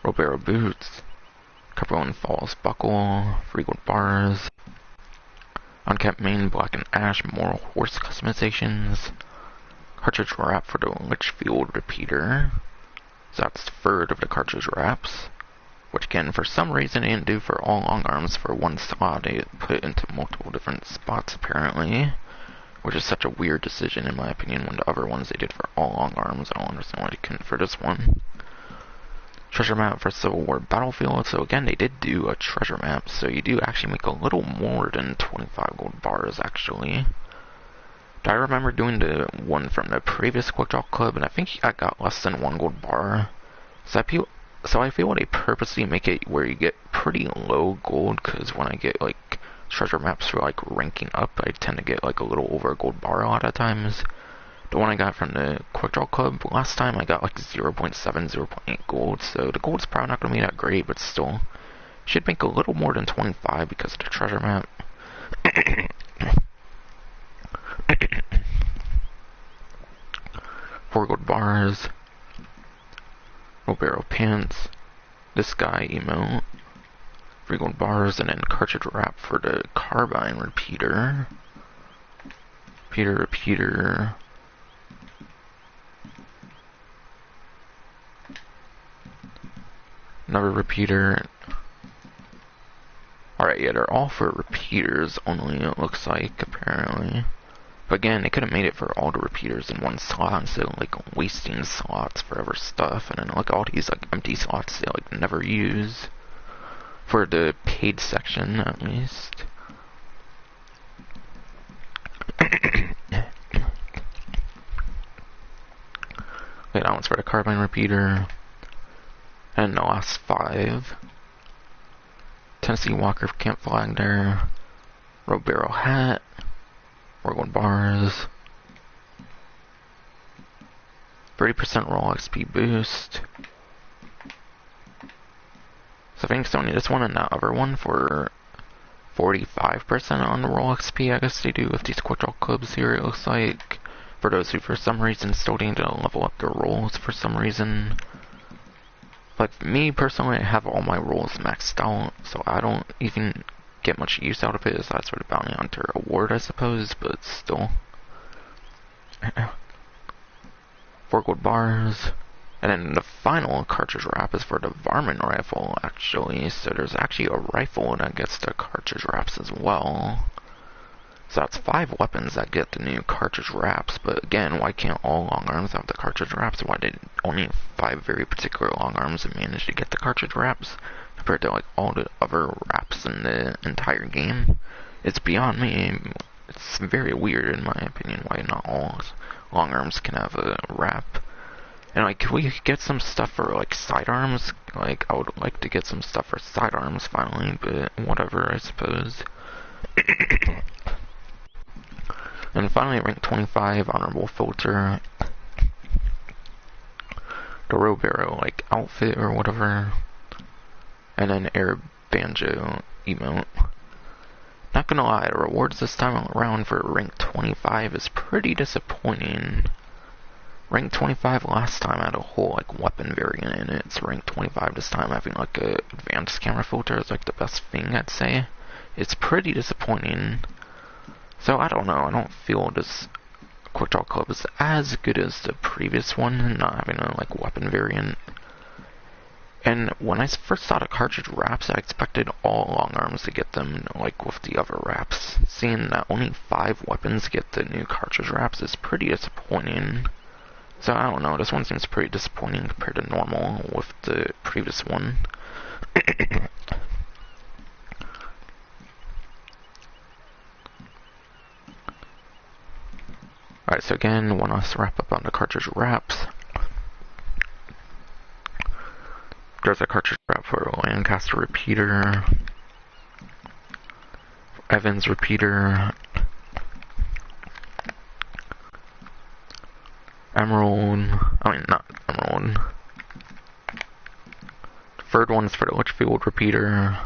Speaker 1: Robero boots. Cumberland Falls buckle. 3 gold bars. Unkept main, black and ash, moral horse customizations. Cartridge wrap for the Litchfield repeater. So that's the third of the cartridge wraps. Which again, for some reason they didn't do for all long arms for one slot. They put it into multiple different spots apparently. Which is such a weird decision in my opinion when the other ones they did for all long arms. I don't understand why they couldn't for this one. Treasure map for Civil War Battlefield. So again, they did do a treasure map, so you do actually make a little more than 25 gold bars actually. I remember doing the one from the previous Quick Draw Club, and I think I got less than 1 gold bar. So I feel they purposely make it where you get pretty low gold, because when I get like treasure maps for like ranking up, I tend to get like a little over a gold bar a lot of times. The one I got from the Quick Draw Club last time, I got like 0.7, 0.8 gold, so the gold's probably not going to be that great, but still, should make a little more than 25 because of the treasure map. 4 gold bars, Robero pants, this guy emote, 3 gold bars, and then cartridge wrap for the carbine repeater. Repeater. Another repeater. Alright, yeah, they're all for repeaters only, it looks like, apparently. But again, they could have made it for all the repeaters in one slot instead of like wasting slots for other stuff, and then like all these like empty slots they like never use. For the paid section, at least. Okay, that one's for the carbine repeater. And the last 5. Tennessee Walker Camp Flag there. Rogue Barrel Hat. Orgone Bars. 30% roll XP boost. So I think it's only this one and that other one for 45% on the roll XP, I guess they do with these quick draw clubs here, it looks like. For those who for some reason still need to level up their rolls for some reason. Like me personally, I have all my rolls maxed out, so I don't even get much use out of it aside for the bounty hunter award, I suppose, but still. 4 gold bars. And then the final cartridge wrap is for the Varmint rifle, actually. So there's actually a rifle that gets the cartridge wraps as well. So that's 5 weapons that get the new cartridge wraps. But again, why can't all long arms have the cartridge wraps? Why did only 5 very particular long arms manage to get the cartridge wraps compared to like all the other wraps in the entire game? It's beyond me. It's very weird in my opinion why not all long arms can have a wrap. And like, we could get some stuff for like sidearms. Like, I would like to get some stuff for sidearms finally, but whatever, I suppose. And finally, rank 25, honorable filter. The Rogue Barrel, like, outfit or whatever. And then Air Banjo emote. Not gonna lie, the rewards this time around for rank 25 is pretty disappointing. Rank 25 last time had a whole like weapon variant in it. It's rank 25 this time having like a advanced camera filter is like the best thing I'd say. It's pretty disappointing. So I don't know, I don't feel this quick draw club is as good as the previous one, not having a like weapon variant. And when I first saw the cartridge wraps, I expected all long arms to get them like with the other wraps. Seeing that only 5 weapons get the new cartridge wraps is pretty disappointing. So I don't know, this one seems pretty disappointing compared to normal with the previous one. Alright, so again, one last wrap up on the cartridge wraps. There's a cartridge wrap for Lancaster repeater, Evans repeater, not Emerald. Third one's for the Litchfield repeater.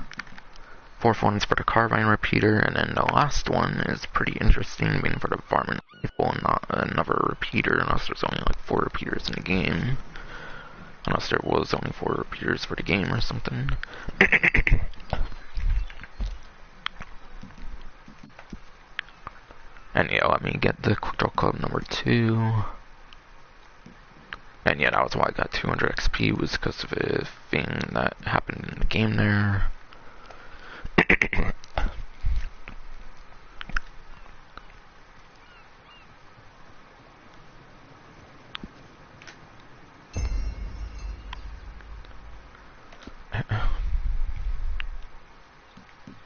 Speaker 1: 4th one's for the Carbine repeater, and then the last one is pretty interesting, being for the Varmint rifle and not another repeater, unless there's only like 4 repeaters in the game. Unless there was only 4 repeaters for the game or something. And yeah, let me get the Quick Draw Club number 2. And yeah, that was why I got 200 XP, was because of a thing that happened in the game there.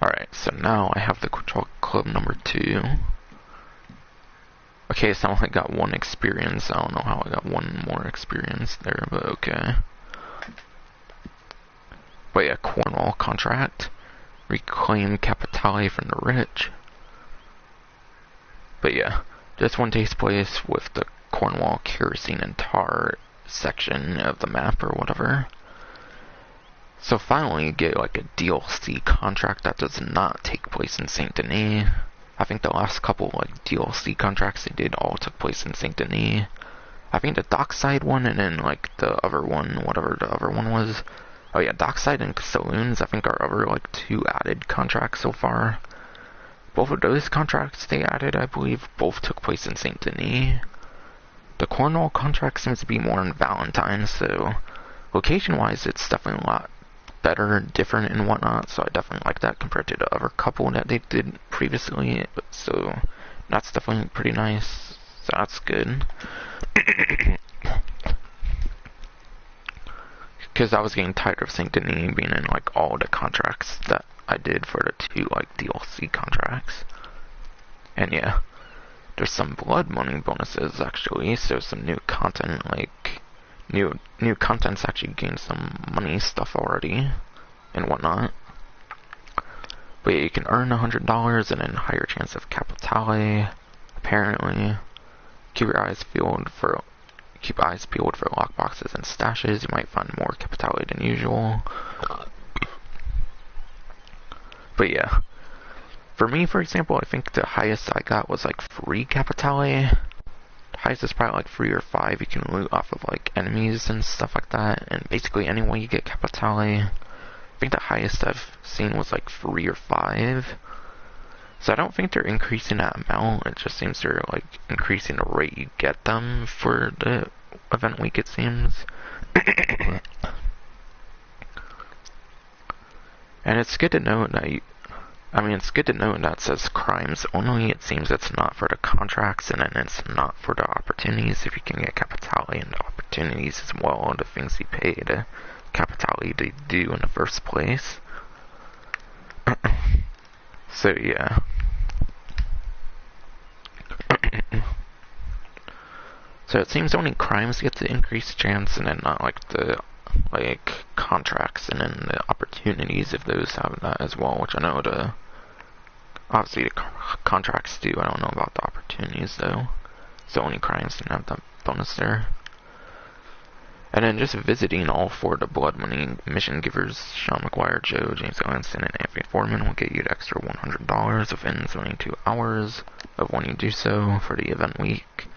Speaker 1: Alright, so now I have the Quick Draw Club number 2. Okay, so I only got 1 experience. I don't know how I got 1 more experience there, but okay. But yeah, Cornwall contract. Reclaim Capitale from the rich. But yeah, this one takes place with the Cornwall kerosene and tar section of the map or whatever. So finally you get like a DLC contract that does not take place in Saint Denis. I think the last couple like DLC contracts they did all took place in Saint Denis. I think the Dockside one and then like the other one, whatever the other one was. Oh yeah, Dockside and Saloons I think are other like 2 added contracts so far. Both of those contracts they added, I believe, both took place in Saint Denis. The Cornwall contract seems to be more in Valentine, so location-wise it's definitely a lot better, different, and whatnot, so I definitely like that compared to the other couple that they did previously. But so That's definitely pretty nice. So that's good. Because I was getting tired of Saint Denis being in like all the contracts that I did for the 2 like DLC contracts. And yeah, there's some blood money bonuses actually, so some new content, like new content's actually gained some money stuff already and whatnot. But yeah, you can earn $100 and then higher chance of Capitale, apparently. Keep eyes peeled for lockboxes and stashes. You might find more Capitale than usual. But yeah, for me, for example, I think the highest I got was like 3 Capitale. The highest is probably like 3 or 5. You can loot off of like enemies and stuff like that. And basically any way you get Capitale. I think the highest I've seen was like 3 or 5. So I don't think they're increasing that amount. It just seems they're like increasing the rate you get them for the event week, it seems. And it's good to know that it's good to know that it says crimes only. It seems it's not for the contracts, and then it's not for the opportunities. If you can get Capitale and the opportunities as well, the things you pay the Capitale to do in the first place. So yeah. So it seems only crimes get the increased chance, and then not like the contracts and then the opportunities if those have that as well, which I know obviously the contracts do. I don't know about the opportunities though. So only crimes didn't have that bonus there. And then just visiting all 4 of the blood money mission givers, Sean McGuire, Joe, James Ellingson, and Anthony Foreman, will get you the extra $100 within 72 hours of when you do so for the event week.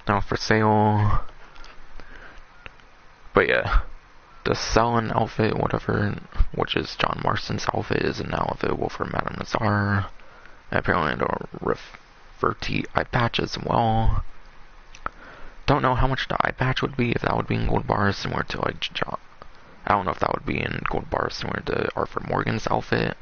Speaker 1: Now for sale. But yeah, the Selin outfit, whatever, which is John Marston's outfit, is now available for Madame Nazar. And apparently the Referti eye patch as well. Don't know how much the eye patch would be, if that would be in gold bars similar to like John. I don't know if that would be in gold bars similar to Arthur Morgan's outfit.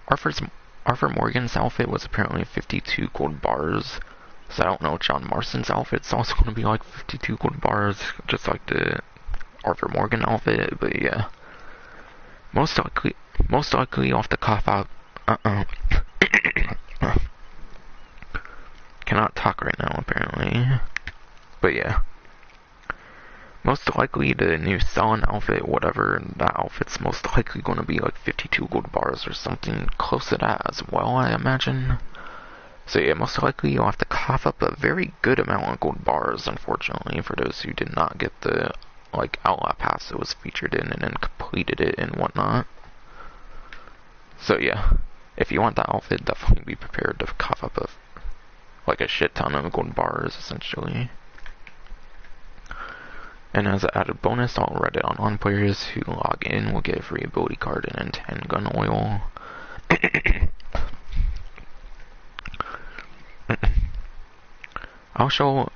Speaker 1: Arthur Morgan's outfit was apparently 52 gold bars. So I don't know if John Marston's outfit's also going to be like 52 gold bars, just like the Arthur Morgan outfit, but yeah. Most likely off the cuff out. Cannot talk right now, apparently. But yeah. Most likely the new Selin outfit, whatever, that outfit's most likely going to be like 52 gold bars or something close to that as well, I imagine. So yeah, most likely you'll have to cough up a very good amount of gold bars, unfortunately, for those who did not get the like Outlaw Pass it was featured in and then completed it and whatnot. So yeah, if you want that outfit, definitely be prepared to cough up a shit ton of gold bars, essentially. And as an added bonus, all Reddit Online players who log in will get a free ability card and 10 gun oil. I'll show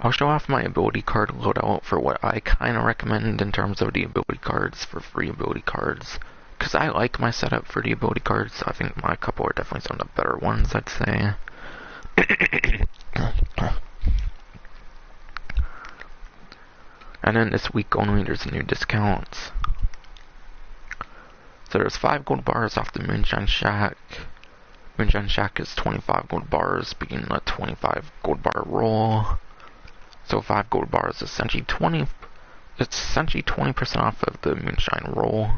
Speaker 1: off my ability card loadout for what I kind of recommend in terms of the ability cards for free ability cards. Because I like my setup for the ability cards. I think my couple are definitely some of the better ones, I'd say. And then this week only, there's new discounts. So there's 5 gold bars off the Moonshine Shack. Moonshine Shack is 25 gold bars, being a 25 gold bar roll. So 5 gold bars is essentially 20% off of the Moonshine roll.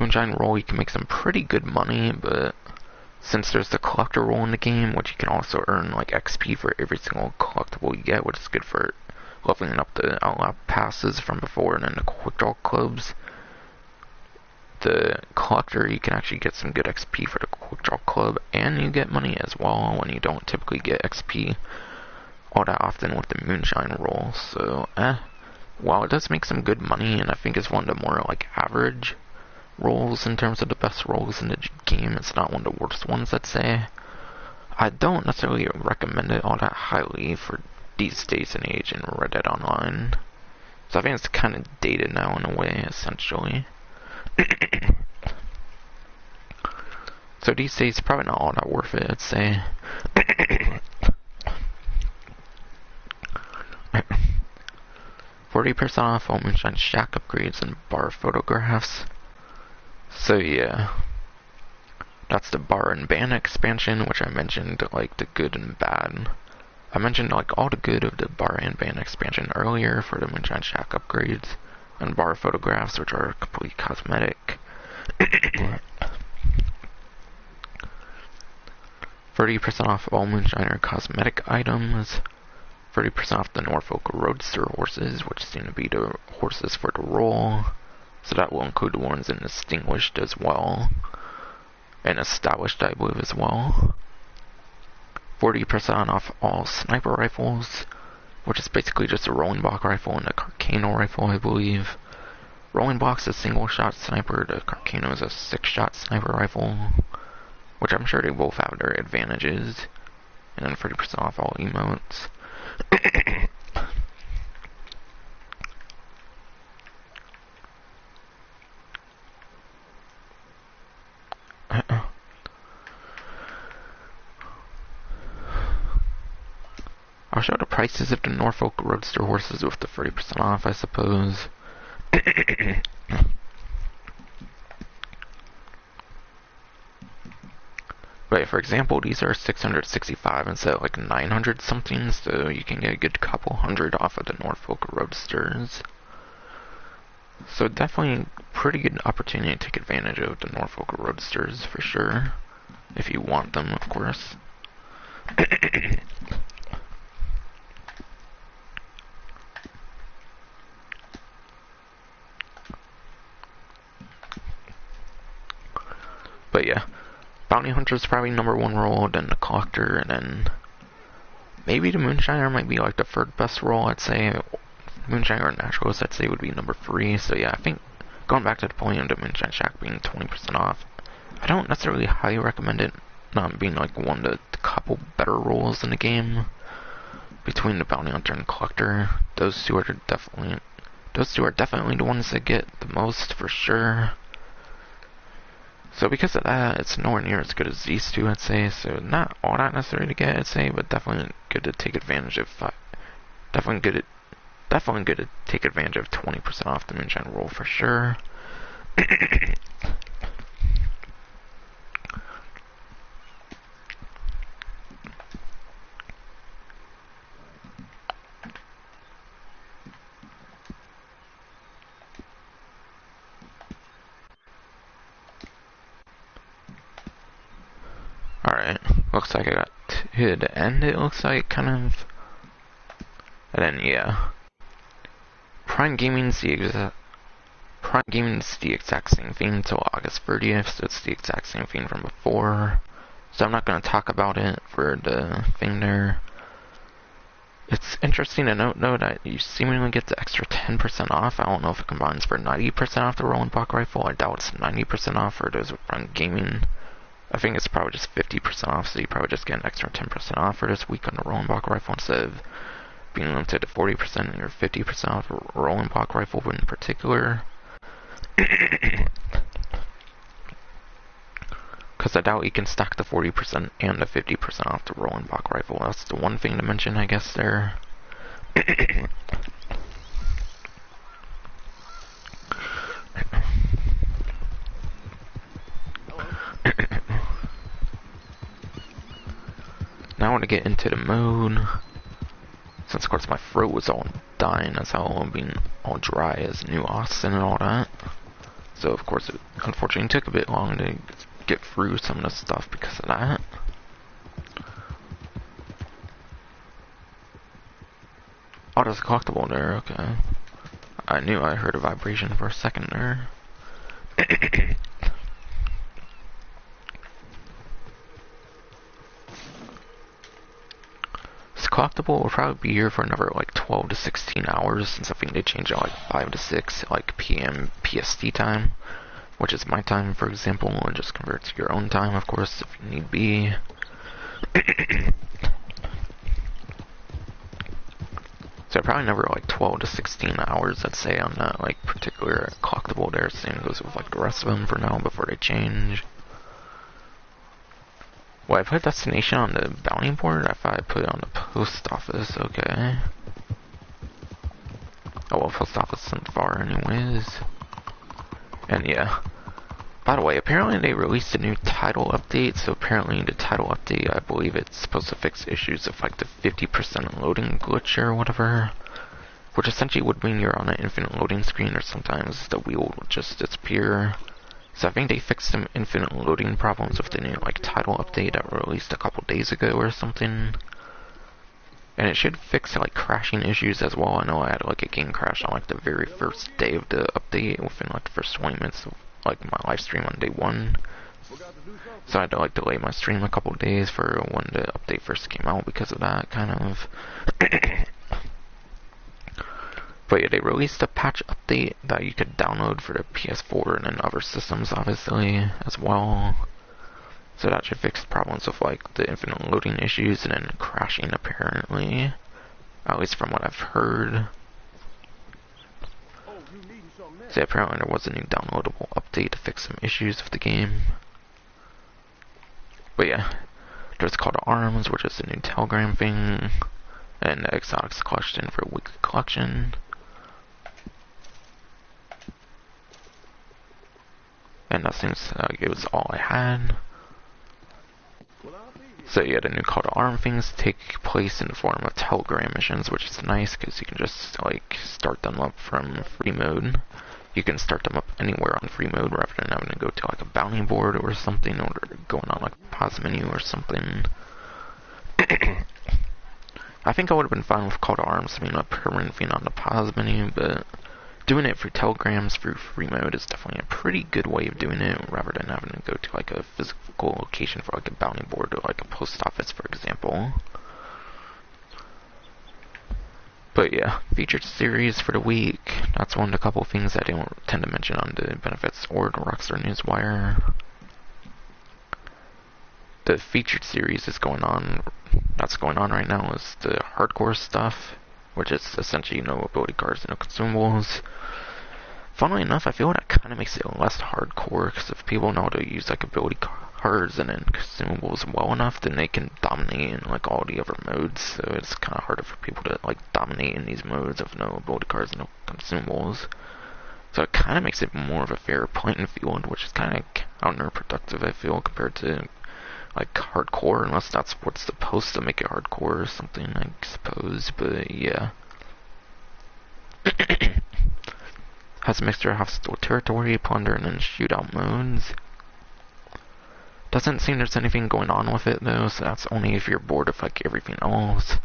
Speaker 1: Moonshine roll, you can make some pretty good money, but since there's the collector roll in the game, which you can also earn like XP for every single collectible you get, which is good for leveling up the Outlaw passes from before and then the quick draw clubs. The collector, you can actually get some good XP for the quick draw club, and you get money as well when you don't typically get XP all that often with the Moonshine roll. So, while it does make some good money, and I think it's one of the more like average rolls in terms of the best rolls in the game, it's not one of the worst ones, I'd say. I don't necessarily recommend it all that highly for these days and age in Red Dead Online. So I think it's kind of dated now in a way, essentially. So these days, probably not all that worth it, I'd say. 40% off all Moonshine Shack upgrades and bar photographs. So yeah, that's the bar and ban expansion, which I mentioned, like the good and bad. I mentioned like all the good of the bar and ban expansion earlier for the Moonshine Shack upgrades, and bar photographs, which are completely cosmetic. 30% off all Moonshiner cosmetic items. 30% off the Norfolk Roadster horses, which seem to be the horses for the role. So that will include the ones in Distinguished as well. And Established, I believe, as well. 40% off all sniper rifles, which is basically just a rolling block rifle and a Carcano rifle, I believe. Rolling block's a single-shot sniper, the Carcano is a 6-shot sniper rifle, which I'm sure they both have their advantages. And then 30% off all emotes. I'll show the prices of the Norfolk Roadster horses with the 30% off, I suppose. But for example, these are 665 instead of like 900 something, so you can get a good couple hundred off of the Norfolk Roadsters. So definitely a pretty good opportunity to take advantage of the Norfolk Roadsters for sure. If you want them, of course. But yeah, Bounty Hunter is probably #1 role, then the Collector, and then maybe the Moonshiner might be like the third best role, I'd say. Moonshiner or Naturalist, I'd say, would be #3. So yeah, I think going back to the point of the Moonshine Shack being 20% off, I don't necessarily highly recommend it not being like one of the couple better roles in the game. Between the Bounty Hunter and Collector, those two are definitely the ones that get the most for sure. So because of that, it's nowhere near as good as these two, I'd say. So not all that necessary to get, I'd say, but definitely good to take advantage of. Definitely good to take advantage of 20% off the Moonshine roll for sure. Alright, looks like I got to the end, it looks like, kind of. And then, yeah. Prime Gaming's the exact same thing until August 30th, so it's the exact same thing from before. So I'm not going to talk about it for the thing there. It's interesting to note, though, that you seemingly get the extra 10% off. I don't know if it combines for 90% off the Rolling Block Rifle. I doubt it's 90% off for those with Prime Gaming. I think it's probably just 50% off, so you probably just get an extra 10% off for this week on the Rolling Block Rifle instead of being limited to 40% or 50% off a Rolling Block Rifle in particular. Because I doubt you can stack the 40% and the 50% off the Rolling Block Rifle. That's the one thing to mention, I guess, there. Now I want to get into the mode. Since, of course, my throat was all dying as hell, being all dry as New Austin and all that. So, of course, it unfortunately took a bit long to get through some of the stuff because of that. Oh, there's a collectible there, okay. I knew I heard a vibration for a second there. This collectible will probably be here for another like 12 to 16 hours since I think they changed it like 5 to 6 like PM PST time, which is my time, for example, and just convert to your own time, of course, if you need be. So probably never like 12 to 16 hours, I'd say, on that like particular collectible there. Same goes with like the rest of them for now before they change. Well, I put destination on the bounty board. I thought I put it on the post office. Okay. Oh well, post office isn't far anyways. And yeah. By the way, apparently they released a new title update, so apparently in the title update, I believe it's supposed to fix issues of like the 50% loading glitch or whatever. Which essentially would mean you're on an infinite loading screen, or sometimes the wheel will just disappear. So I think they fixed some infinite loading problems with the new like title update that were released a couple days ago or something. And it should fix like crashing issues as well. I know I had like a game crash on like the very first day of the update, within like the first 20 minutes of like my live stream on day 1. So I had to like delay my stream a couple days for when the update first came out because of that kind of. But yeah, they released a patch update that you could download for the PS4 and then other systems, obviously, as well. So that should fix problems with, like, the infinite loading issues and then crashing, apparently. At least from what I've heard. So apparently there was a new downloadable update to fix some issues with the game. But yeah, there's Call to Arms, which is a new Telegram thing. And the Exotics collection for a weekly collection. And that seems like it was all I had. So yeah, the new Call to Arm things take place in the form of Telegram missions, which is nice because you can just like start them up from free mode. You can start them up anywhere on free mode rather than having to go to like a bounty board or something, or going on like a pause menu or something. I think I would have been fine with Call to Arms being a permanent thing on the pause menu, but doing it through telegrams through free mode is definitely a pretty good way of doing it, rather than having to go to like a physical location for like a bounty board or like a post office, for example. But yeah, featured series for the week. That's one of the couple things I don't tend to mention on the benefits or the Rockstar Newswire. The featured series that's going on right now is the hardcore stuff, which is essentially no ability cards, no consumables. Funnily enough, I feel that kind of makes it less hardcore, because if people know how to use like ability cards and then consumables well enough, then they can dominate in like all the other modes. So it's kind of harder for people to like dominate in these modes of no ability cards and no consumables. So it kind of makes it more of a fair playing field, which is kind of counterproductive, I feel, compared to like hardcore, unless that's what's supposed to make it hardcore or something, I suppose. But yeah. Has a mixture of hostile territory, plunder, and then shootout modes. Doesn't seem there's anything going on with it though, so that's only if you're bored of like everything else.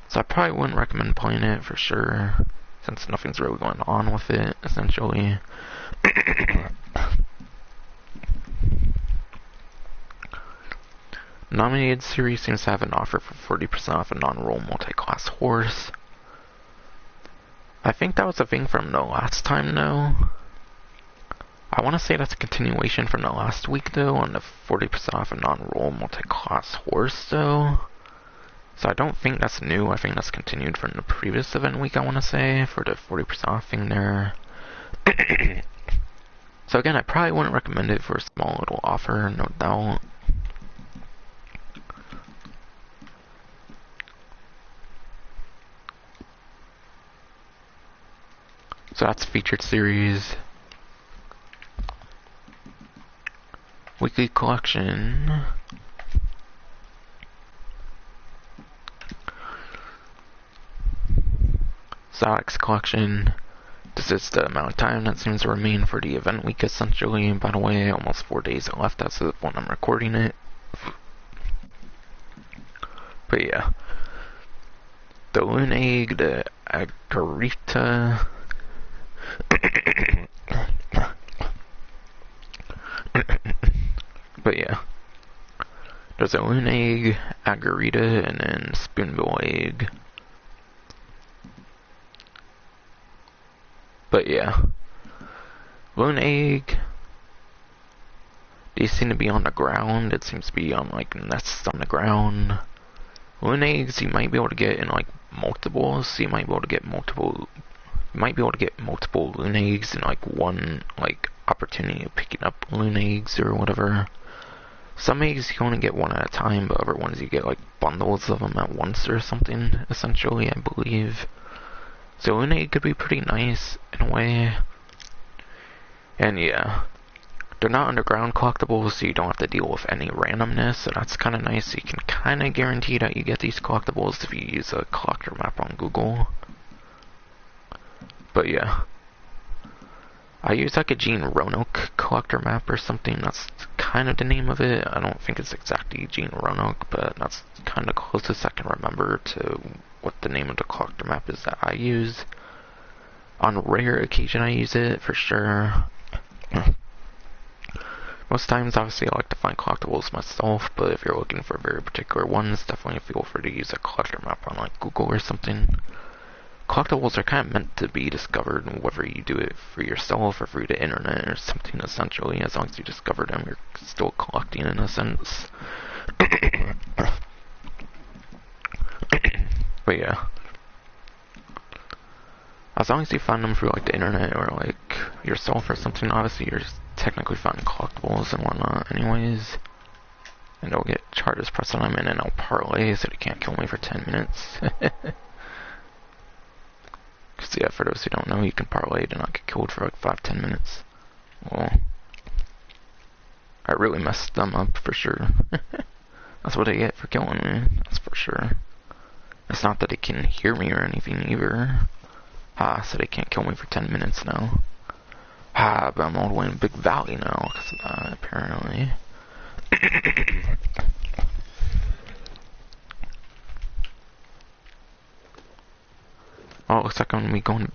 Speaker 1: So I probably wouldn't recommend playing it for sure, since nothing's really going on with it, essentially. Nominated series seems to have an offer for 40% off a non-roll multi-class horse. I think that was a thing from the last time, though. I want to say that's a continuation from the last week, though, on the 40% off a non-roll multi-class horse, though. So I don't think that's new. I think that's continued from the previous event week, I want to say, for the 40% off thing there. So again, I probably wouldn't recommend it for a small little offer, no doubt. So that's featured series. Weekly collection. Exotics collection. This is the amount of time that seems to remain for the event week, essentially. By the way, almost 4 days left as of when I'm recording it. But yeah. The Loon Egg, the Agarita. But yeah. There's a Loon Egg, Agarita, and then Spoonbill Egg. But yeah. Loon Egg. These seem to be on the ground. It seems to be on like nests on the ground. Loon Eggs you might be able to get in like multiples, so you might be able to get multiple Loon Eggs in like one like opportunity of picking up Loon Eggs or whatever. Some eggs you only get one at a time, but other ones you get like bundles of them at once or something, essentially, I believe. So an egg could be pretty nice in a way. And yeah, they're not underground collectibles, so you don't have to deal with any randomness, so that's kind of nice. You can kind of guarantee that you get these collectibles if you use a collector map on Google. But yeah, I use like a Gene Roanoke collector map or something. That's kind of the name of it. I don't think it's exactly Gene Roanoke, but that's kind of closest I can remember to what the name of the collector map is that I use. On rare occasion I use it, for sure. Most times, obviously, I like to find collectibles myself, but if you're looking for very particular ones, definitely feel free to use a collector map on like Google or something. Collectibles are kind of meant to be discovered, whether you do it for yourself or through the internet or something, essentially. As long as you discover them, you're still collecting in a sense. But yeah, as long as you find them through like the internet or like yourself or something, obviously you're technically finding collectibles and whatnot anyways. And they'll get charges pressed on them, and then I'll parlay so they can't kill me for 10 minutes. Because yeah, for those who don't know, you can parlay to not get killed for like 5-10 minutes. Well, I really messed them up for sure. That's what they get for killing me, that's for sure. It's not that they can hear me or anything either. So they can't kill me for 10 minutes now. But I'm all the way in Big Valley now, because of that, apparently. Oh, it looks like I'm gonna be going...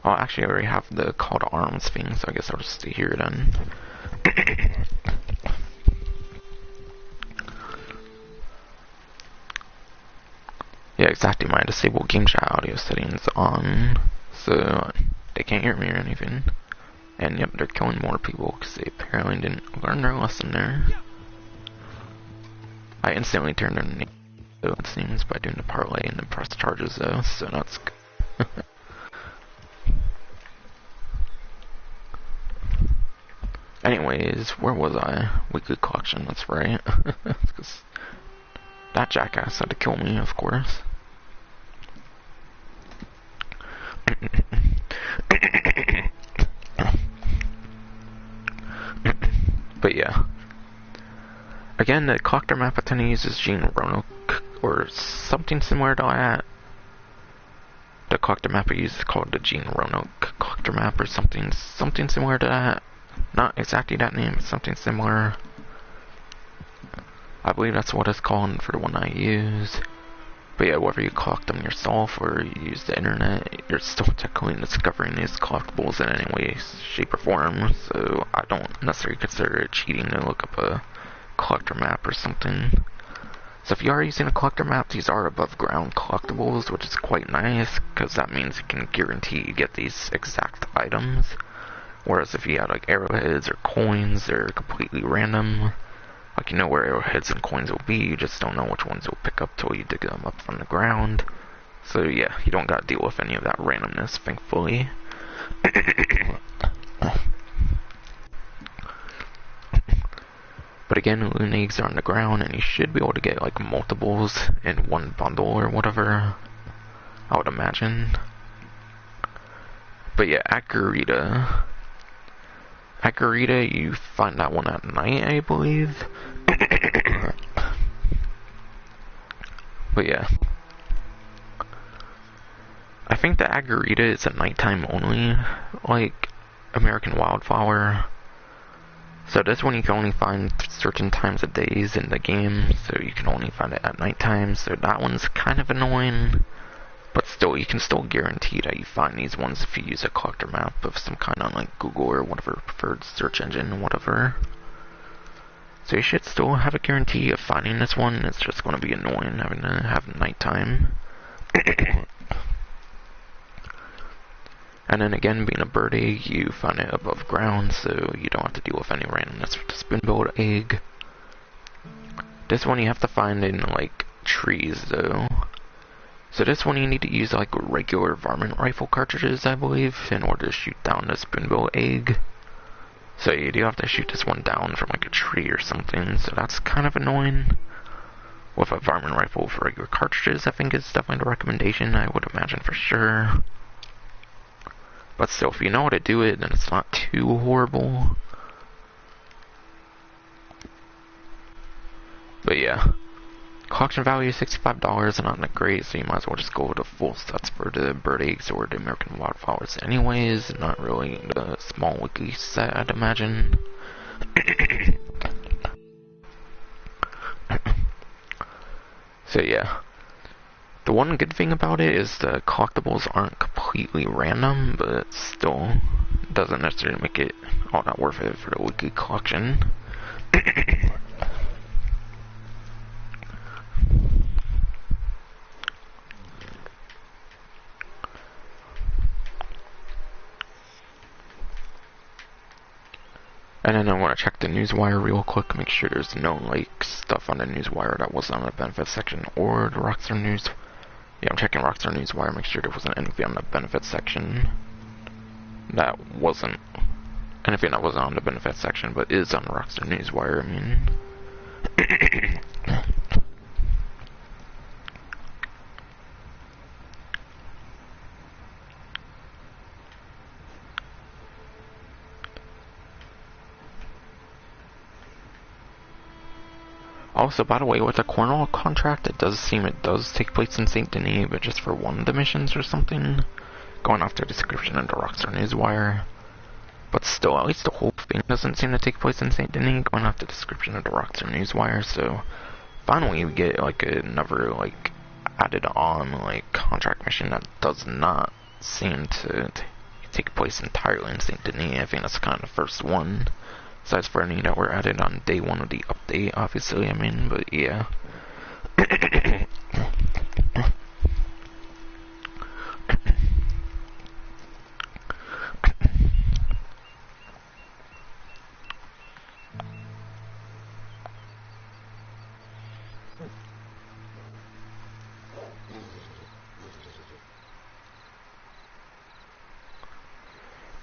Speaker 1: Oh, actually, I already have the call to arms thing, so I guess I'll just stay here then. Yeah, exactly, my disabled game chat audio settings on, so they can't hear me or anything. And yep, they're killing more people because they apparently didn't learn their lesson there. I instantly turned their name, though, it seems, by doing the parlay and then pressed charges, though, so that's good. Anyways, where was I? Weekly collection, that's right. Because that jackass had to kill me, of course. But yeah. Again, the collector map I tend to use is Gene Roanoke, or something similar to that. The collector map I use is called the Gene Roanoke collector map, or something similar to that. Not exactly that name, but something similar. I believe that's what it's called for the one I use. But yeah, whether you collect them yourself or you use the internet, you're still technically discovering these collectibles in any way, shape, or form. So I don't necessarily consider it cheating to look up a collector map or something. So if you are using a collector map, these are above ground collectibles, which is quite nice, because that means you can guarantee you get these exact items. Whereas if you had like arrowheads or coins, they're completely random. Like, you know where arrowheads and coins will be, you just don't know which ones you'll pick up till you dig them up from the ground. So yeah, you don't gotta deal with any of that randomness, thankfully. But again, loot eggs are on the ground, and you should be able to get like multiples in one bundle or whatever, I would imagine. But yeah, Agarita, you find that one at night, I believe. But yeah, I think the Agarita is a nighttime only, like American Wildflower. So this one you can only find certain times of days in the game, so you can only find it at nighttime, so that one's kind of annoying. But still, you can still guarantee that you find these ones if you use a collector map of some kind on like Google or whatever preferred search engine, whatever. So you should still have a guarantee of finding this one. It's just going to be annoying having to have nighttime. And then again, being a bird egg, you find it above ground, so you don't have to deal with any randomness with the spoon-billed egg. This one you have to find in like trees though. So this one you need to use like regular varmint rifle cartridges, I believe, in order to shoot down the spoonbill egg. So you do have to shoot this one down from like a tree or something, so that's kind of annoying. With a varmint rifle for regular cartridges, I think is definitely the recommendation, I would imagine for sure. But still, if you know how to do it, then it's not too horrible. But yeah, collection value is $65 and not that great, so you might as well just go with the full sets for the bird eggs or the American wildflowers anyways, not really the small weekly set, I'd imagine. So yeah, the one good thing about it is the collectibles aren't completely random, but still doesn't necessarily make it all that worth it for the weekly collection. And then I want to check the newswire real quick, make sure there's no like stuff on the newswire that wasn't on the benefits section or the Rockstar News. Yeah, I'm checking Rockstar Newswire, make sure there wasn't anything on the benefits section that wasn't anything that wasn't on the benefits section, but is on the Rockstar Newswire. I mean. Also, by the way, with the Cornwall contract, it does seem it does take place in St. Denis, but just for one of the missions or something. Going off the description of the Rockstar Newswire. But still, at least the whole thing doesn't seem to take place in St. Denis, going off the description of the Rockstar Newswire, so finally we get like another like added on like contract mission that does not seem to take place entirely in St. Denis. I think that's kind of the first one. Besides for any that were added on day one of the update, obviously, I mean, but yeah.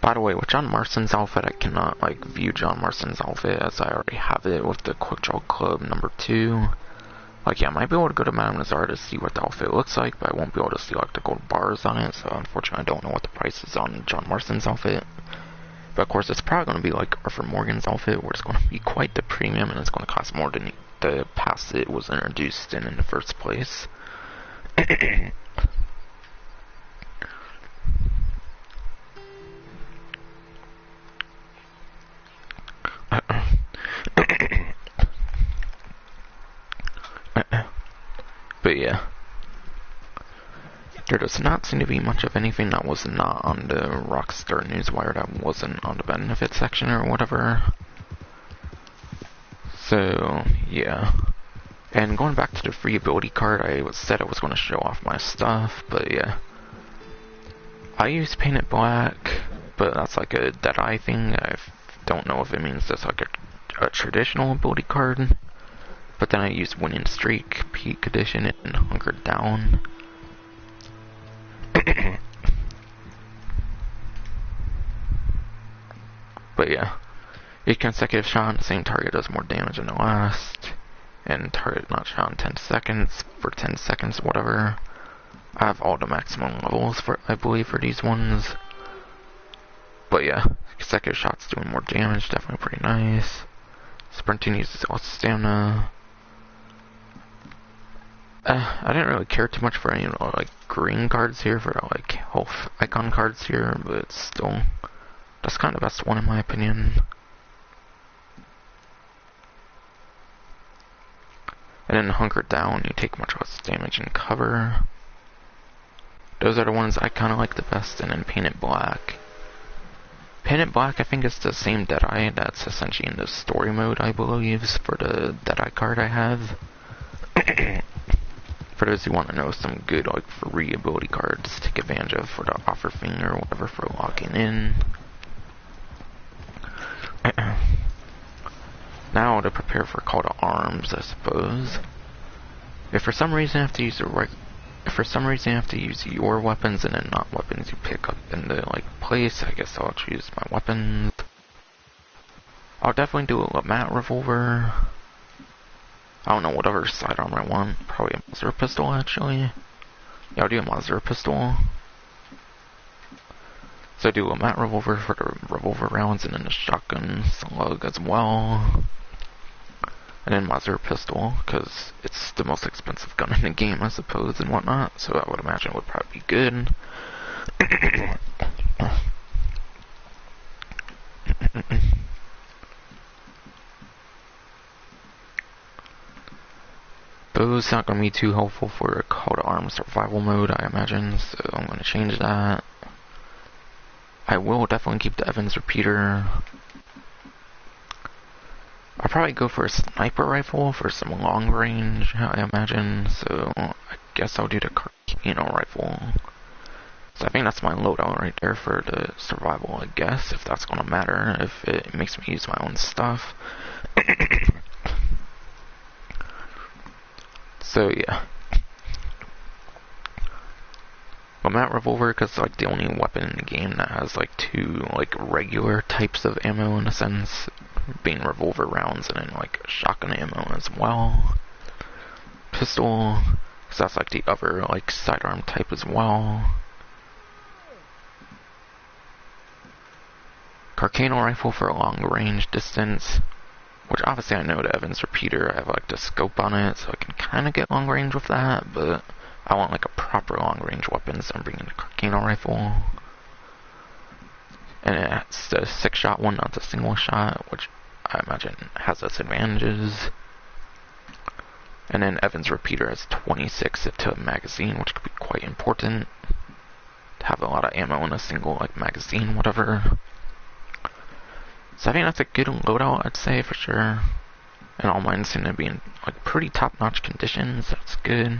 Speaker 1: By the way, with John Marston's outfit, I cannot, like, view John Marston's outfit as I already have it with the Quick Draw Club number 2. Like, yeah, I might be able to go to Madame Nazar to see what the outfit looks like, but I won't be able to see, like, the gold bars on it, so unfortunately I don't know what the price is on John Marston's outfit. But of course, it's probably going to be like Arthur Morgan's outfit, where it's going to be quite the premium, and it's going to cost more than the pass it was introduced in the first place. But yeah, there does not seem to be much of anything that was not on the Rockstar Newswire that wasn't on the benefits section or whatever. So yeah, and going back to the free ability card, I said I was going to show off my stuff, but yeah, I use Painted Black, but that's like a Deadeye thing. I don't know if it means that's like a traditional ability card. But then I used Winning Streak, Peak Edition, and Hunkered Down. But yeah, each consecutive shot on the same target does more damage than the last. And target not shot in 10 seconds, for 10 seconds, whatever. I have all the maximum levels, for I believe, for these ones. But yeah, consecutive shots doing more damage, definitely pretty nice. Sprinting uses all stamina. I didn't really care too much for any like green cards here, for like health icon cards here, but still, that's kind of the best one in my opinion. And then Hunker Down, you take much less damage and cover. Those are the ones I kind of like the best. And then Painted Black. Painted Black, I think, is the same Deadeye that's essentially in the story mode, I believe, for the Deadeye card I have. For those who want to know some good like free ability cards to take advantage of for the offer thing or whatever for locking in. Now to prepare for Call to Arms, I suppose. If for some reason you have to use your weapons and then not weapons you pick up in the like place, I guess I'll choose my weapons. I'll definitely do a matte revolver. I don't know what other sidearm I want. Probably a Mauser pistol, actually. Yeah, I'll do a Mauser pistol. So I do a matte revolver for the revolver rounds, and then a shotgun slug as well. And then Mauser pistol, because it's the most expensive gun in the game, I suppose, and whatnot. So I would imagine it would probably be good. Bow's not going to be too helpful for a Call to Arms survival mode, I imagine, so I'm going to change that. I will definitely keep the Evans repeater. I'll probably go for a sniper rifle for some long range, I imagine, so I guess I'll do the Carcano rifle. So I think that's my loadout right there for the survival, I guess, if that's going to matter, if it makes me use my own stuff. So yeah. A matte revolver, because like the only weapon in the game that has like two like regular types of ammo in a sense, being revolver rounds and then like shotgun ammo as well. Pistol, because that's like the other like sidearm type as well. Carcano rifle for a long range distance, which obviously I know the Evans repeater, I have like the scope on it, so I can kind of get long range with that, but I want like a proper long range weapon, so I'm bringing the Carcano rifle. And it's the 6-shot one, not the single shot, which I imagine has its advantages. And then Evans repeater has 26 to a magazine, which could be quite important to have a lot of ammo in a single like magazine, whatever. So I think that's a good loadout, I'd say, for sure. And all mine seem to be in like pretty top-notch conditions. That's good.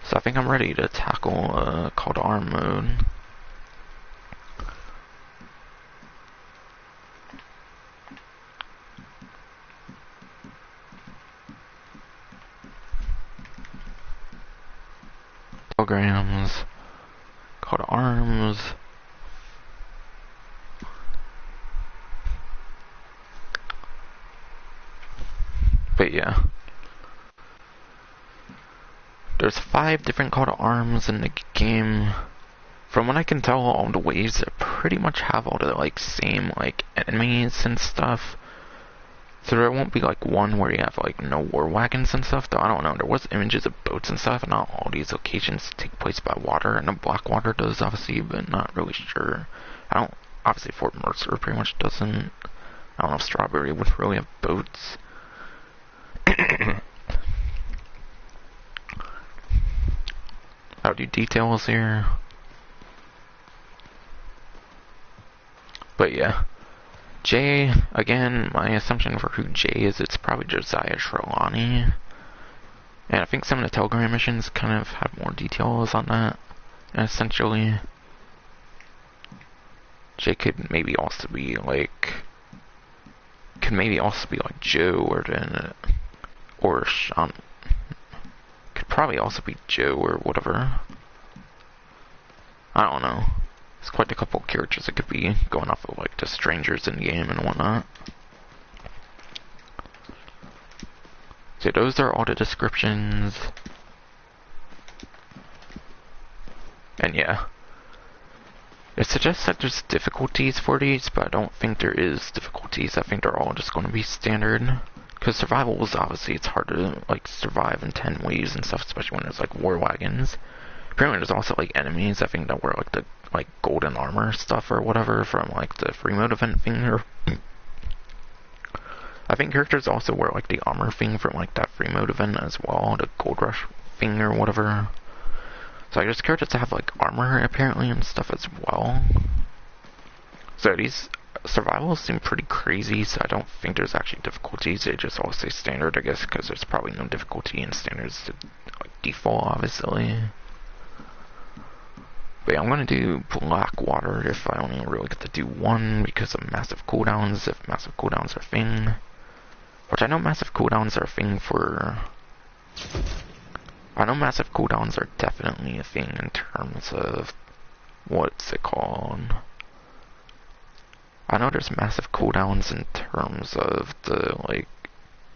Speaker 1: So I think I'm ready to tackle Call to Arm mode. Telegrams, Call to Arms. But yeah. There's 5 different Call to Arms in the game. From what I can tell, all the waves pretty much have all the like same like enemies and stuff. So there won't be like one where you have like no war wagons and stuff, though I don't know. There was images of boats and stuff, and not all these locations take place by water, and the Blackwater does obviously, but not really sure. I don't, obviously Fort Mercer pretty much doesn't. I don't know if Strawberry would really have boats. I'll do details here. But yeah. Jay, again, my assumption for who Jay is, it's probably Josiah Trelawney. And I think some of the Telegram missions kind of have more details on that. And essentially, Jay could maybe also be like, Joe or Sean. Could probably also be Joe or whatever. I don't know. There's quite a couple of characters that could be going off of like the strangers in the game and whatnot. So those are all the descriptions. And yeah. It suggests that there's difficulties for these, but I don't think there is difficulties. I think they're all just going to be standard. Because survival is obviously, it's hard to like survive in 10 waves and stuff, especially when there's like war wagons. Apparently there's also like enemies, I think, that wear like the like golden armor stuff or whatever from like the free mode event thing, or I think characters also wear like the armor thing from like that free mode event as well, the gold rush thing or whatever. So there's characters that have like armor apparently and stuff as well. So these survivals seem pretty crazy, so I don't think there's actually difficulties. They just all say standard, I guess, because there's probably no difficulty in standards to like default, obviously. But yeah, I'm gonna do Blackwater if I only really get to do one because of massive cooldowns, if massive cooldowns are a thing. Which I know massive cooldowns are a thing for... I know massive cooldowns are definitely a thing in terms of... what's it called? I know there's massive cooldowns in terms of the, like,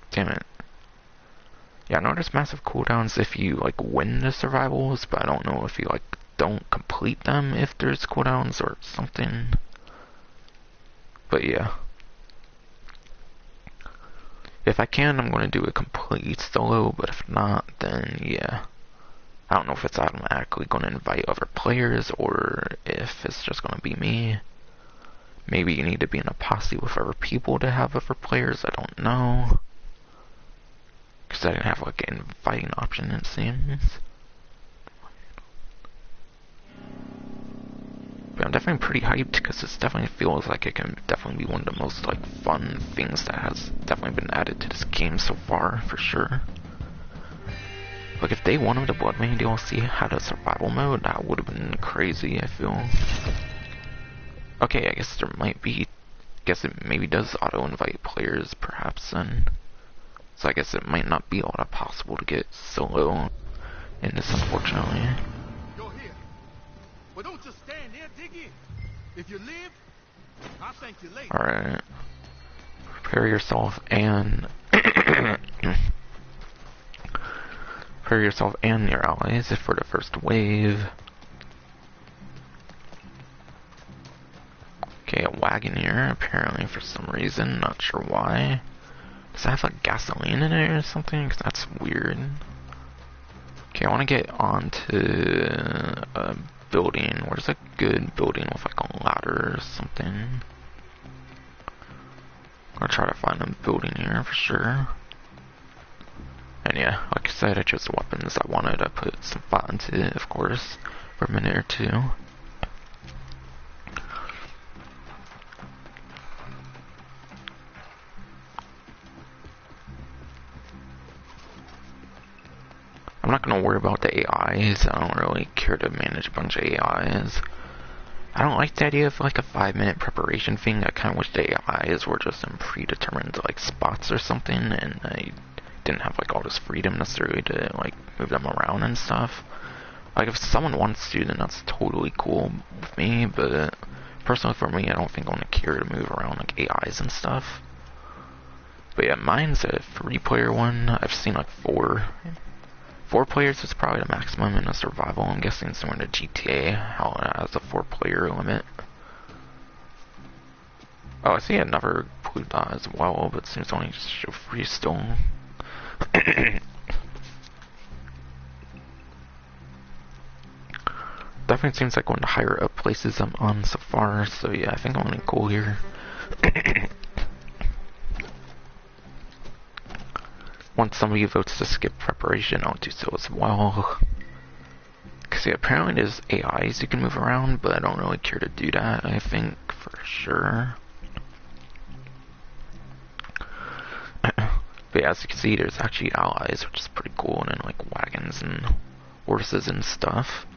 Speaker 1: damn it. Yeah, I know there's massive cooldowns if you, like, win the survivals, but I don't know if you, like, don't complete them if there's cooldowns or something. But yeah. If I can, I'm going to do a complete solo, but if not, then yeah. I don't know if it's automatically going to invite other players or if it's just going to be me. Maybe you need to be in a posse with other people to have other players, I don't know. Because I didn't have like an inviting option, it seems. But I'm definitely pretty hyped because this definitely feels like it can definitely be one of the most like fun things that has definitely been added to this game so far, for sure. Like if Day 1 of the Blood Rain DLC had a survival mode, that would have been crazy, I feel. Okay, I guess there might be, guess it maybe does auto-invite players perhaps then. So I guess it might not be all that possible to get solo in this, unfortunately.
Speaker 2: You're here. Well, don't just stand there, dig in. If you live, I'll thank you later.
Speaker 1: Alright. Prepare yourself and prepare yourself and your allies for the first wave. Okay, a Wagoneer, apparently for some reason, not sure why. Does that have like gasoline in it or something? Because that's weird. Okay, I want to get onto a building. Where's a good building with like a ladder or something? I'll try to find a building here for sure. And yeah, like I said, I chose the weapons I wanted. I put some thought into it, of course, for a minute or two. I'm not going to worry about the AIs. I don't really care to manage a bunch of AIs. I don't like the idea of like a 5-minute preparation thing. I kind of wish the AIs were just in predetermined like spots or something, and I didn't have like all this freedom necessarily to like move them around and stuff. Like if someone wants to, then that's totally cool with me, but personally for me, I don't think I'm going to care to move around like AIs and stuff. But yeah, mine's a 3-player one. I've seen like 4 players is probably the maximum in a survival. I'm guessing somewhere in the GTA, how it has a 4-player limit. Oh, I see another blue dot as well, but it seems to only show 3 still. Definitely seems like one of the higher up places I'm on so far, so yeah, I think I'm gonna go here. Once somebody votes to skip preparation, I'll do so as well. Because yeah, apparently there's AIs you can move around, but I don't really care to do that, I think, for sure. But yeah, as you can see, there's actually allies, which is pretty cool, and then like wagons and horses and stuff.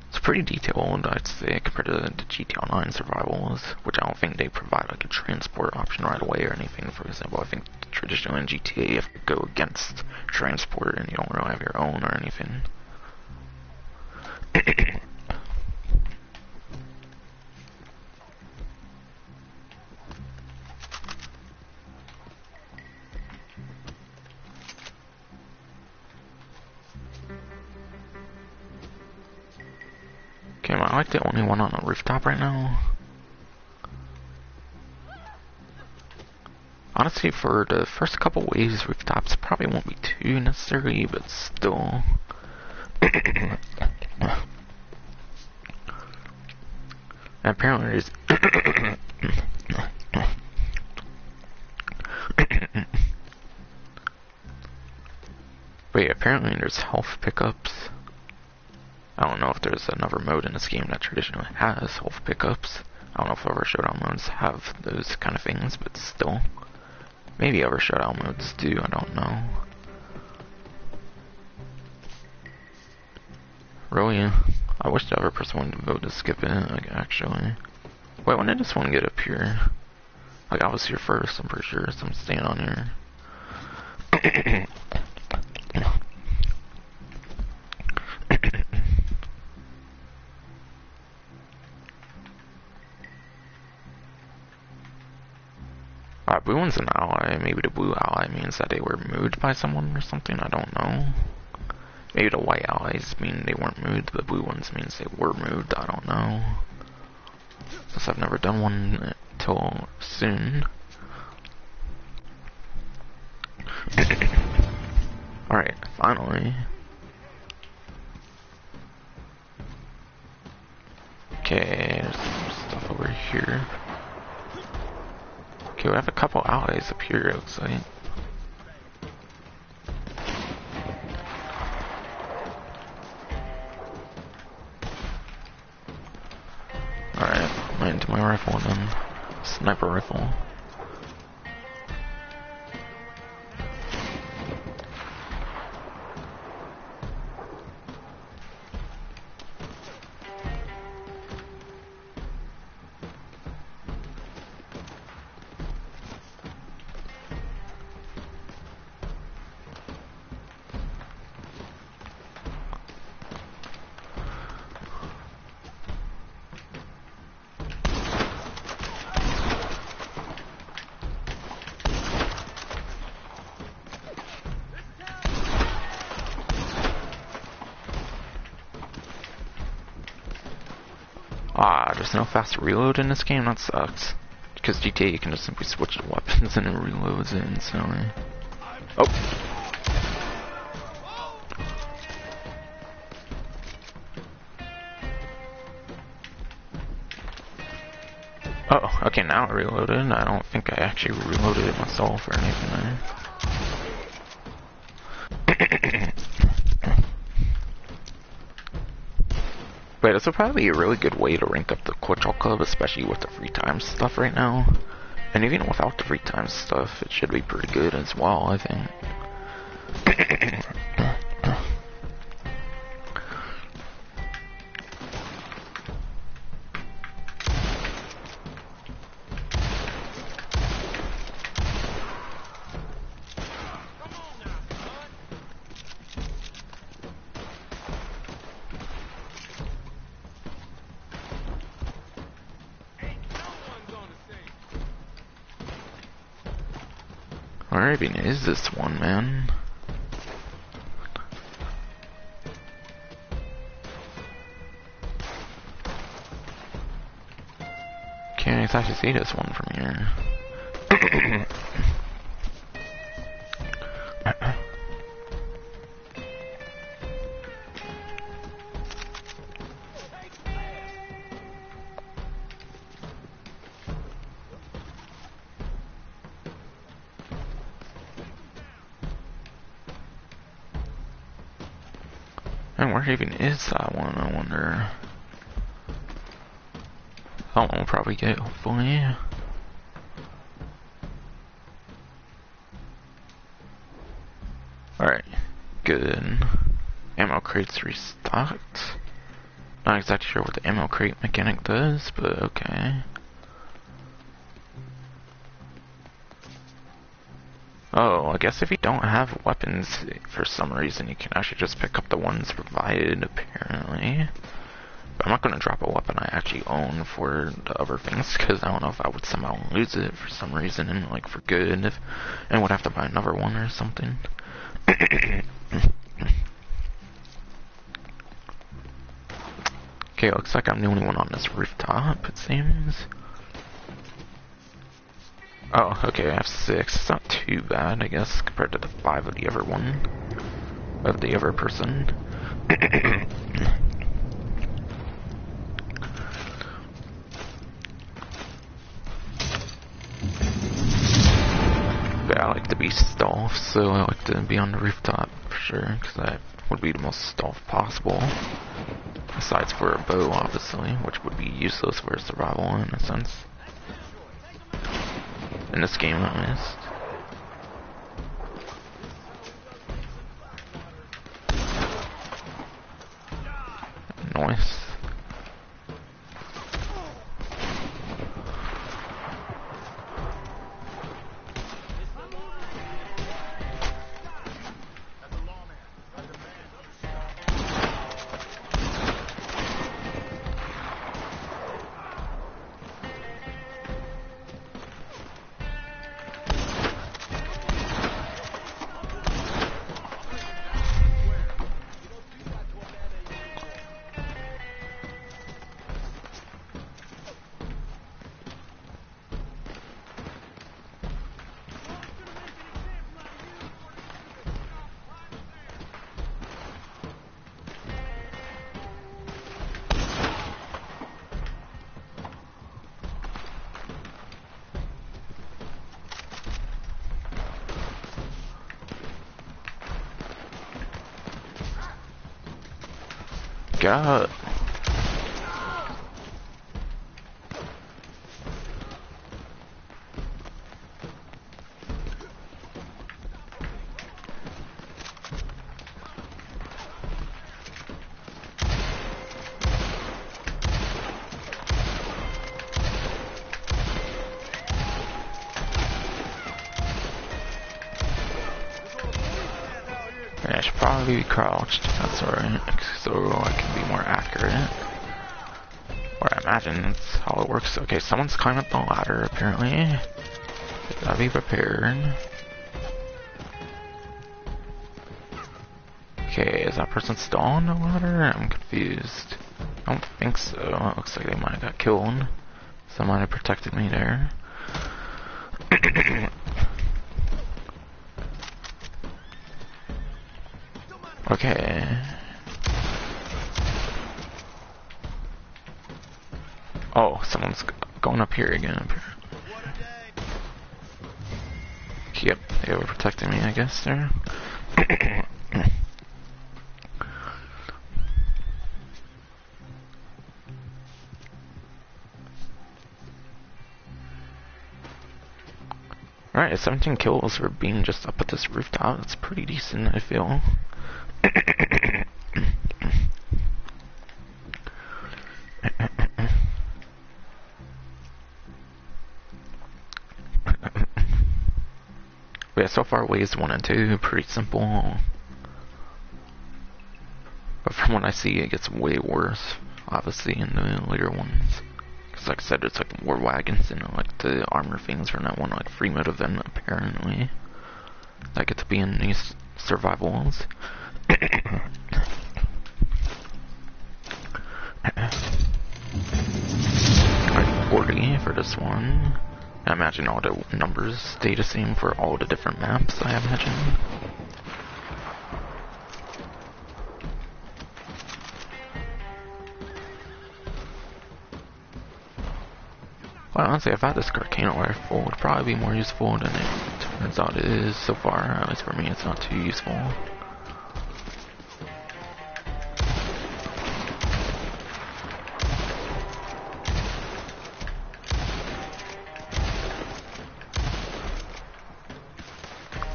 Speaker 1: It's pretty detailed, I'd say, compared to the GTA Online survivals, which I don't think they provide like a transport option right away or anything. For example, I think traditionally in GTA you have to go against transport and you don't really have your own or anything. Okay, am I like the only one on a rooftop right now? Honestly, for the first couple waves, rooftops probably won't be too necessary, but still. And apparently there's wait, apparently there's health pickups. I don't know if there's another mode in this game that traditionally has health pickups. I don't know if other showdown modes have those kind of things, but still. Maybe other showdown modes do, I don't know. Really? I wish the other person wanted to vote to skip it, like, actually. Wait, when did this one get up here? Like, I was here first, I'm pretty sure, so I'm staying on here. blue one's an ally. Maybe the blue ally means that they were moved by someone or something. I don't know. Maybe the white allies mean they weren't moved. The blue ones means they were moved. I don't know. Since I've never done one till soon. Alright, finally. Okay, there's some stuff over here. Okay, we have a couple allies up here, it looks like. Alright, I'm going into my rifle then. Sniper rifle. Ah, there's no fast reload in this game? That sucks. Because GTA, you can just simply switch the weapons and it reloads it instantly. Oh! Oh, okay, now it reloaded. I don't think I actually reloaded it myself or anything. But this will probably be a really good way to rank up the Quick Draw Club, especially with the free time stuff right now. And even without the free time stuff, it should be pretty good as well, I think. Where even is this one, man? Can't exactly see this one from here. And where even is that one, I wonder? That one will probably get, hopefully. Alright, good. Ammo crates restocked. Not exactly sure what the ammo crate mechanic does, but okay. Oh, I guess if you don't have weapons for some reason, you can actually just pick up the ones provided, apparently. But I'm not going to drop a weapon I actually own for the other things, because I don't know if I would somehow lose it for some reason, and like for good, and would have to buy another one or something. Okay, looks like I'm the only one on this rooftop, it seems. Oh, okay, I have 6. It's not too bad, I guess, compared to the 5 of the other one. Of the other person. But I like to be stealth, so I like to be on the rooftop for sure, because that would be the most stealth possible. Besides for a bow, obviously, which would be useless for survival in a sense. In this game, at least. Nice. Get up. Yeah, I should probably be crouched. That's alright. So I can be more accurate. Or I imagine that's how it works. Okay, someone's climbing up the ladder apparently. Gotta be prepared. Okay, is that person still on the ladder? I'm confused. I don't think so. It looks like they might have got killed. Someone had protected me there. Okay. Oh, someone's going up here again. Up here. Yep, they were protecting me, I guess, there. Alright, 17 kills for being just up at this rooftop. That's pretty decent, I feel. But yeah, so far waves 1 and 2, pretty simple. But from what I see, it gets way worse, obviously, in the later ones. Because like I said, it's like war wagons and like the armor things from that one, like free mode event, apparently. That get to be in these survivals. Alright, 40 for this one. I imagine all the numbers stay the same for all the different maps, I imagine. Well, honestly, if I had this Carcano rifle, it would probably be more useful than it turns out it is so far. At least for me, it's not too useful.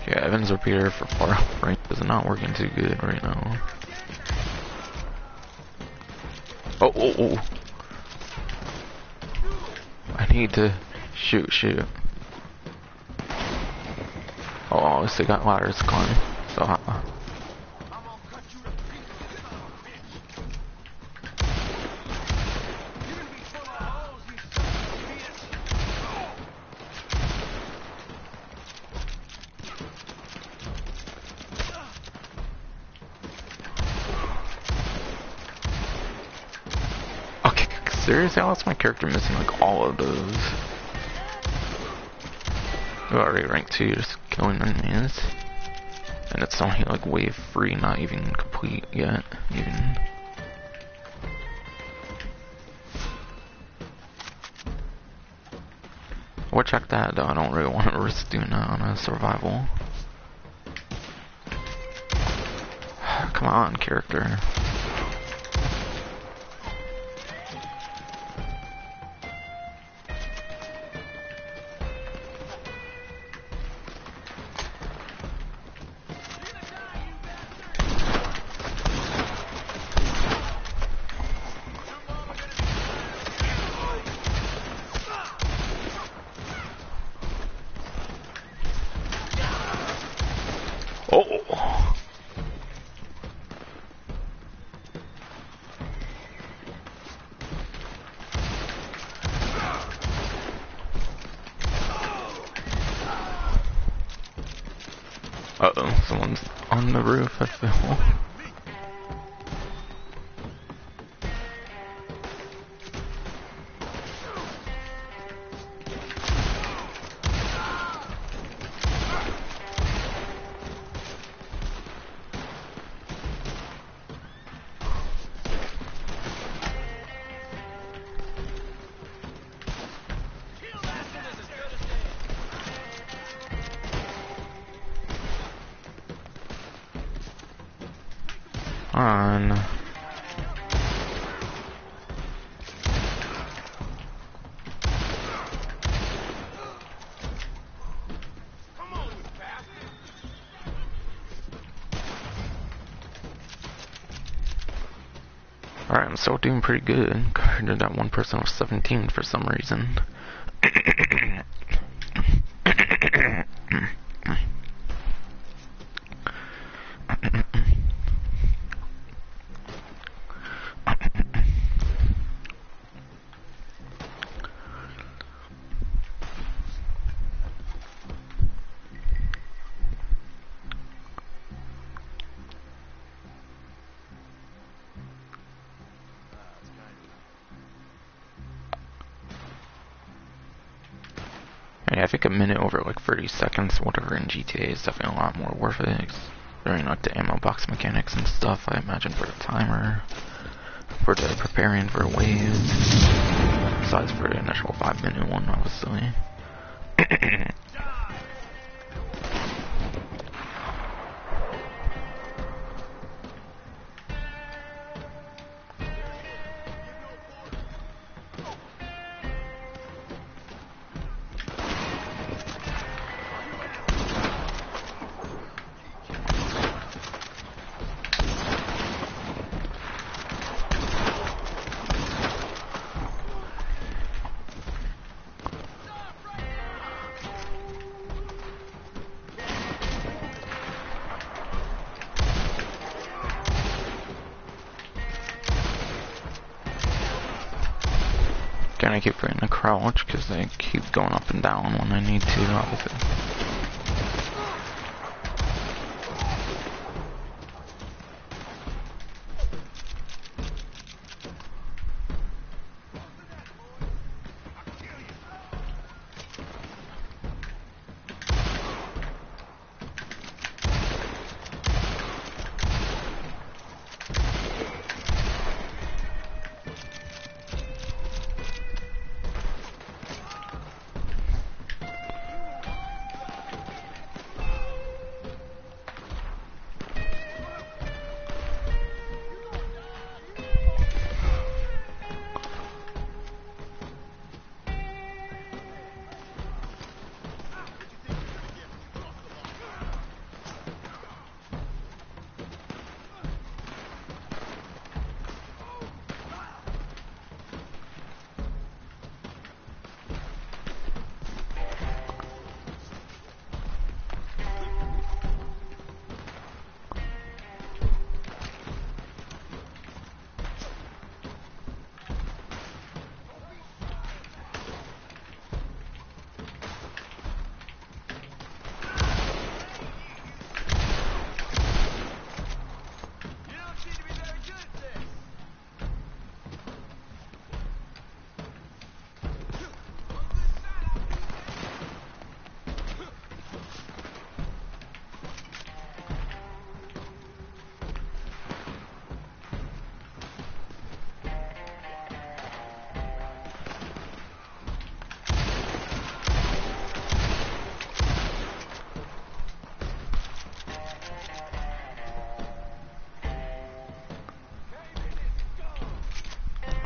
Speaker 1: Yeah, Evans repeater for far range is not working too good right now. Oh, oh, oh. I need to shoot. Oh, they got ladders to climb. So, okay, seriously, I lost my character missing like all of those. We're already ranked 2, just killing enemies. And it's only like wave 3, not even complete yet, even. Or check that though, I don't really want to risk doing that on a survival. Come on, character. Oh! Uh-oh, someone's on the roof, I feel. On. Alright, I'm still doing pretty good compared to that one person with 17 for some reason. I think a minute over like 30 seconds, whatever, in GTA is definitely a lot more worth it. During like the ammo box mechanics and stuff, I imagine, for the timer, for the preparing for waves, besides for the initial 5-minute one, obviously. I keep forgetting to crouch because I keep going up and down when I need to, obviously.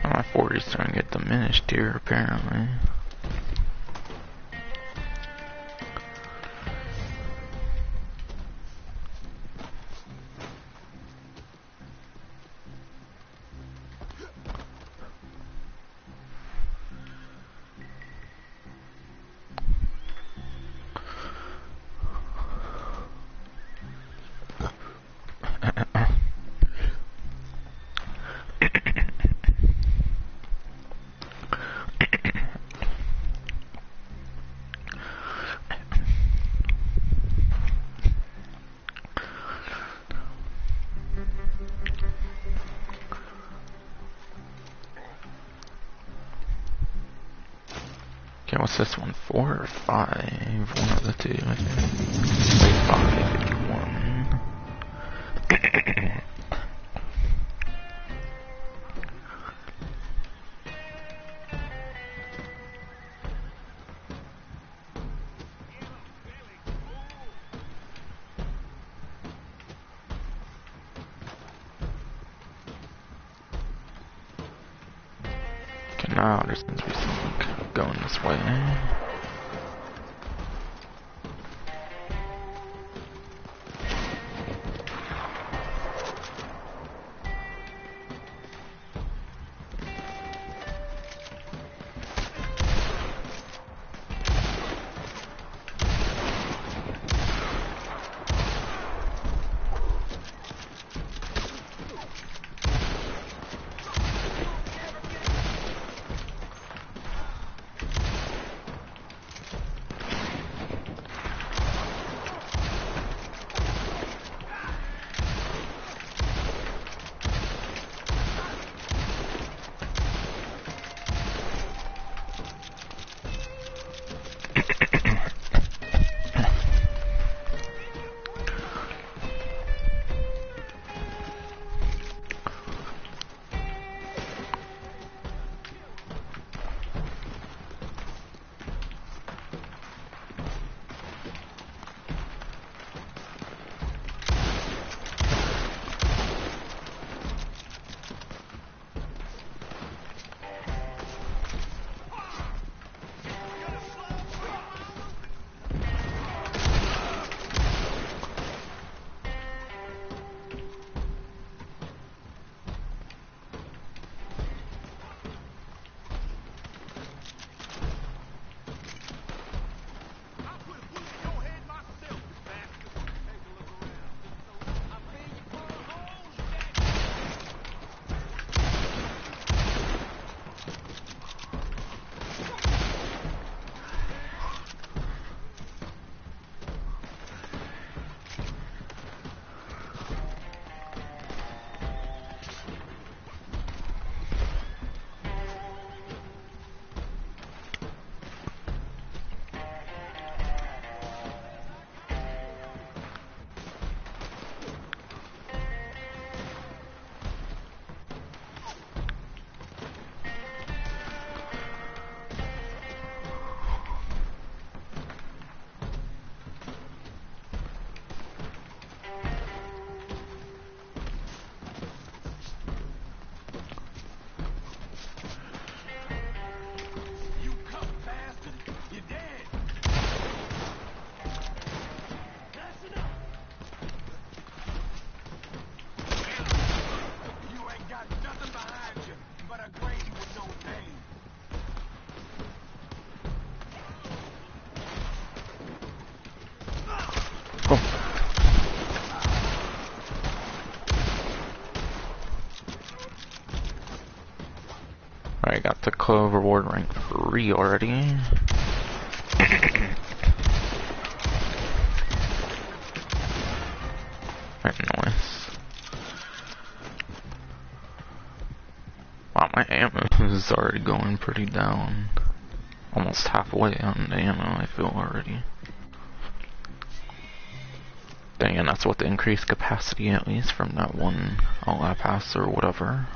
Speaker 1: My 40's starting to get diminished here, apparently. Okay, what's this one? 4 or 5? One of the two, I think. Wait, 551. Okay, now there's going to be something going this way. I got the club reward rank 3 already. Nice. Wow, my ammo is already going pretty down. Almost halfway on the ammo, I feel already. Dang, and that's what the increased capacity, at least from that one all-out pass or whatever.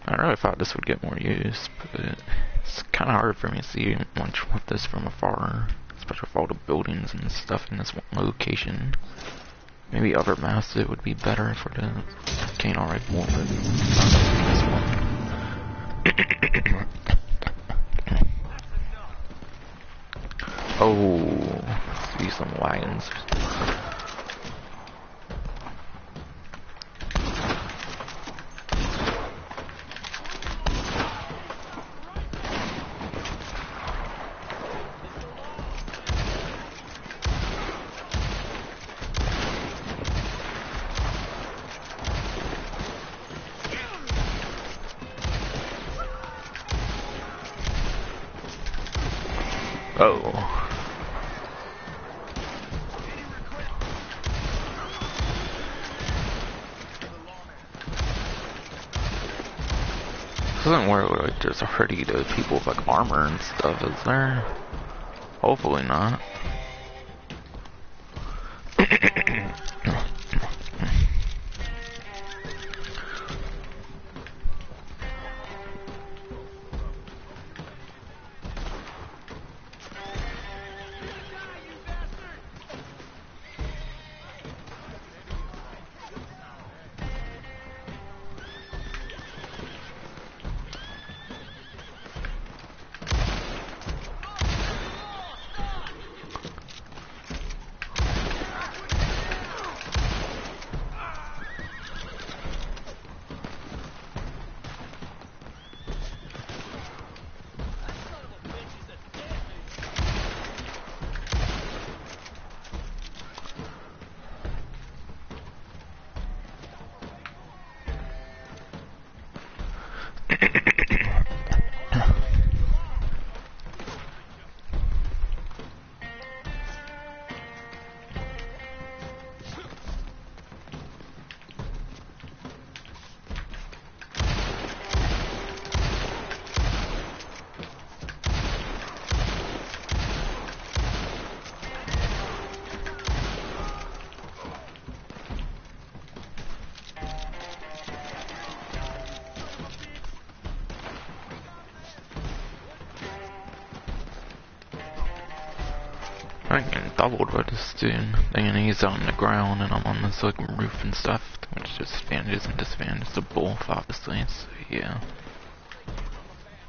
Speaker 1: I really thought this would get more use, but it's kind of hard for me to see much with this from afar, especially with all the buildings and stuff in this one location. Maybe other maps it would be better for the K9 rifle, but not this one. Oh, see some wagons. Oh. This isn't where like there's already the people with like armor and stuff, is there? Hopefully not. I'm getting doubled by this dude. And he's on the ground and I'm on this like roof and stuff, which just advantages and disadvantages to both, obviously. So yeah,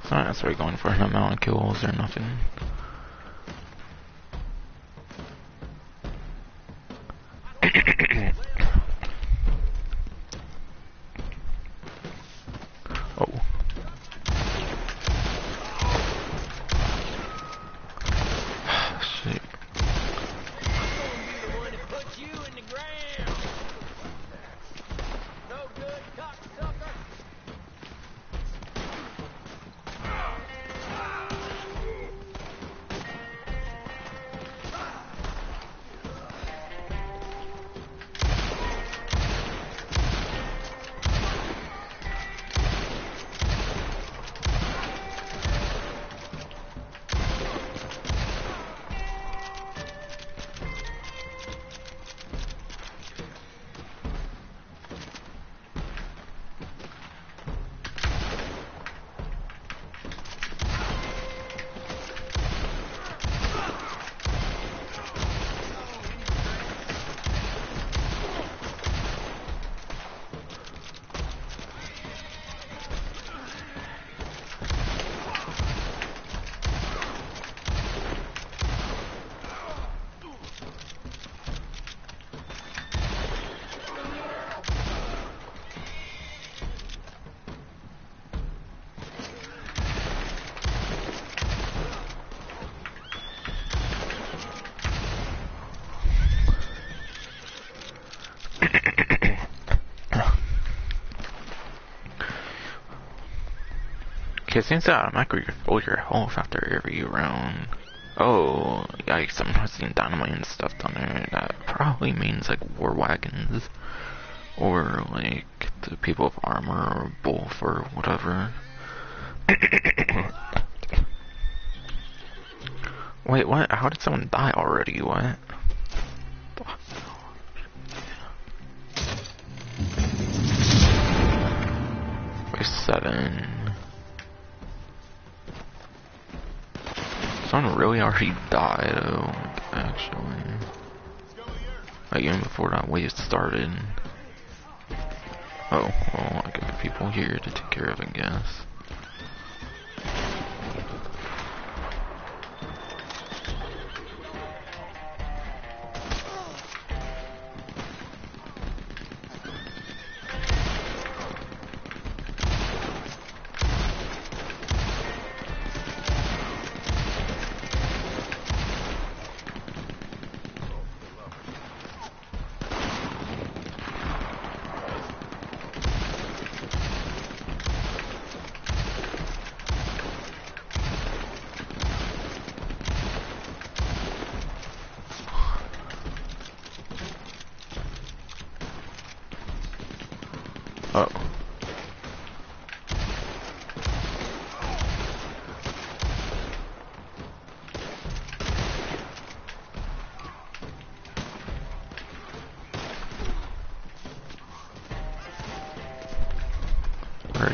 Speaker 1: it's not necessarily going for an amount of kills or nothing. Oh. Shit. Okay, seems that automatically refill your health after every round. Oh, yikes, I'm seeing dynamite and stuff down there. That probably means like war wagons. Or like the people of armor or both or whatever. Wait, what? How did someone die already? What? 7. Someone really already died, oh, actually. Like, even before that wave started. Oh, well, I got people here to take care of, I guess. Oh. Right.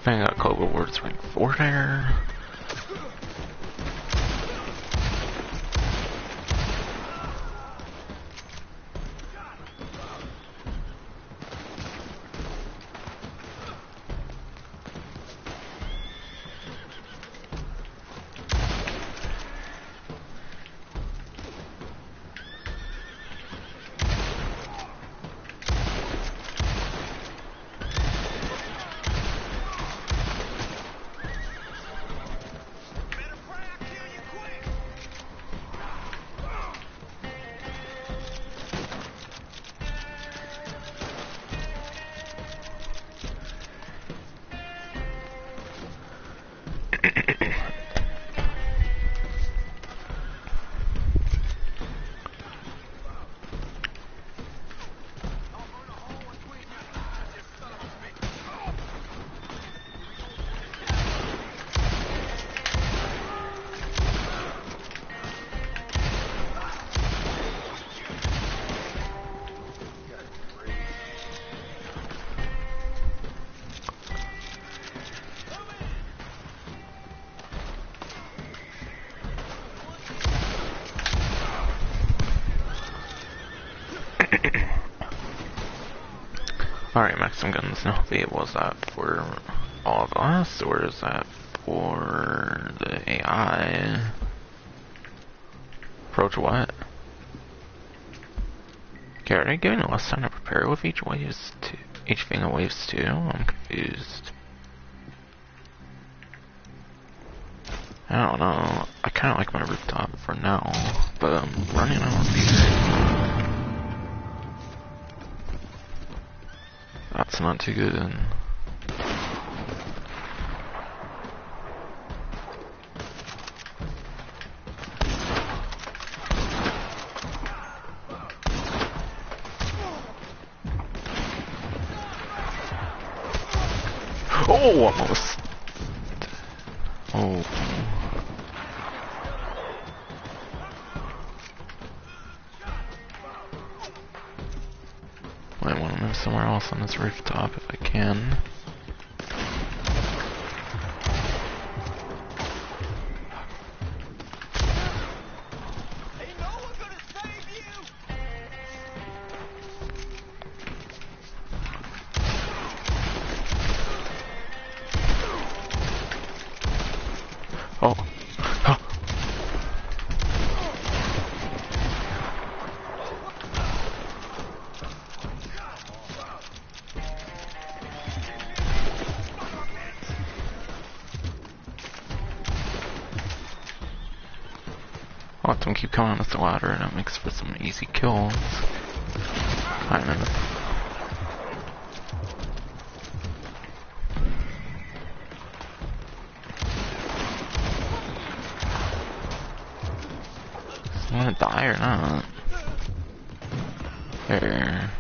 Speaker 1: I got Cobra Words rank 4 there. Alright, Maximum Guns now was that for all of us, or is that for the AI? Approach what? Okay, are they giving less time to prepare with each waves too? Each thing of waves too? I'm confused. I don't know. I kinda like my rooftop for now, but I'm running out of these. That's not too good. Oh, almost. Oh. Might want to move somewhere else on this rooftop if I can. Oh. Huh. I'll let them keep coming with the ladder, and that makes for some easy kills. Kind of. I'm gonna die or not? There.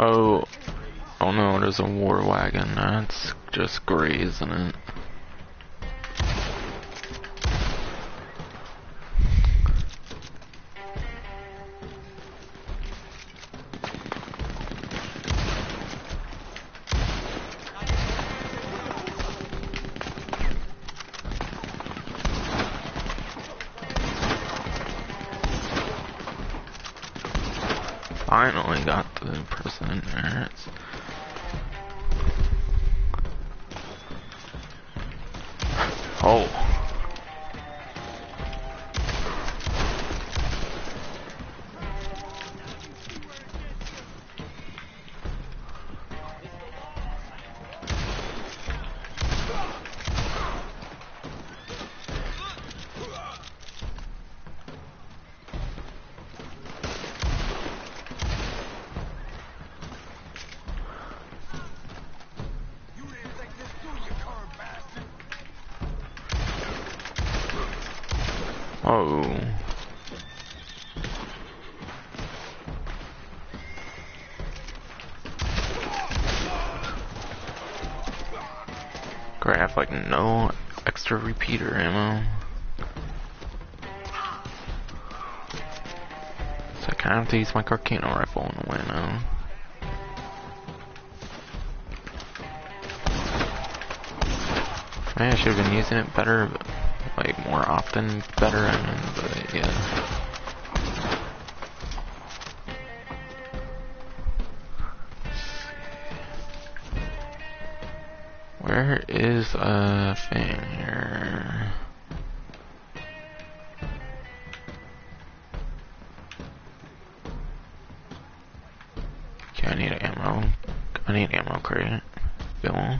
Speaker 1: Oh, oh no, there's a war wagon. That's just grazing it. Finally got the person in there. Oh. Oh. Great, I have like no extra repeater ammo. So I kinda have to use my Carcano rifle in a way now. I should have been using it better, like more often, better, but yeah. Where is a thing here? Okay, I need ammo. I need ammo crate. Bill.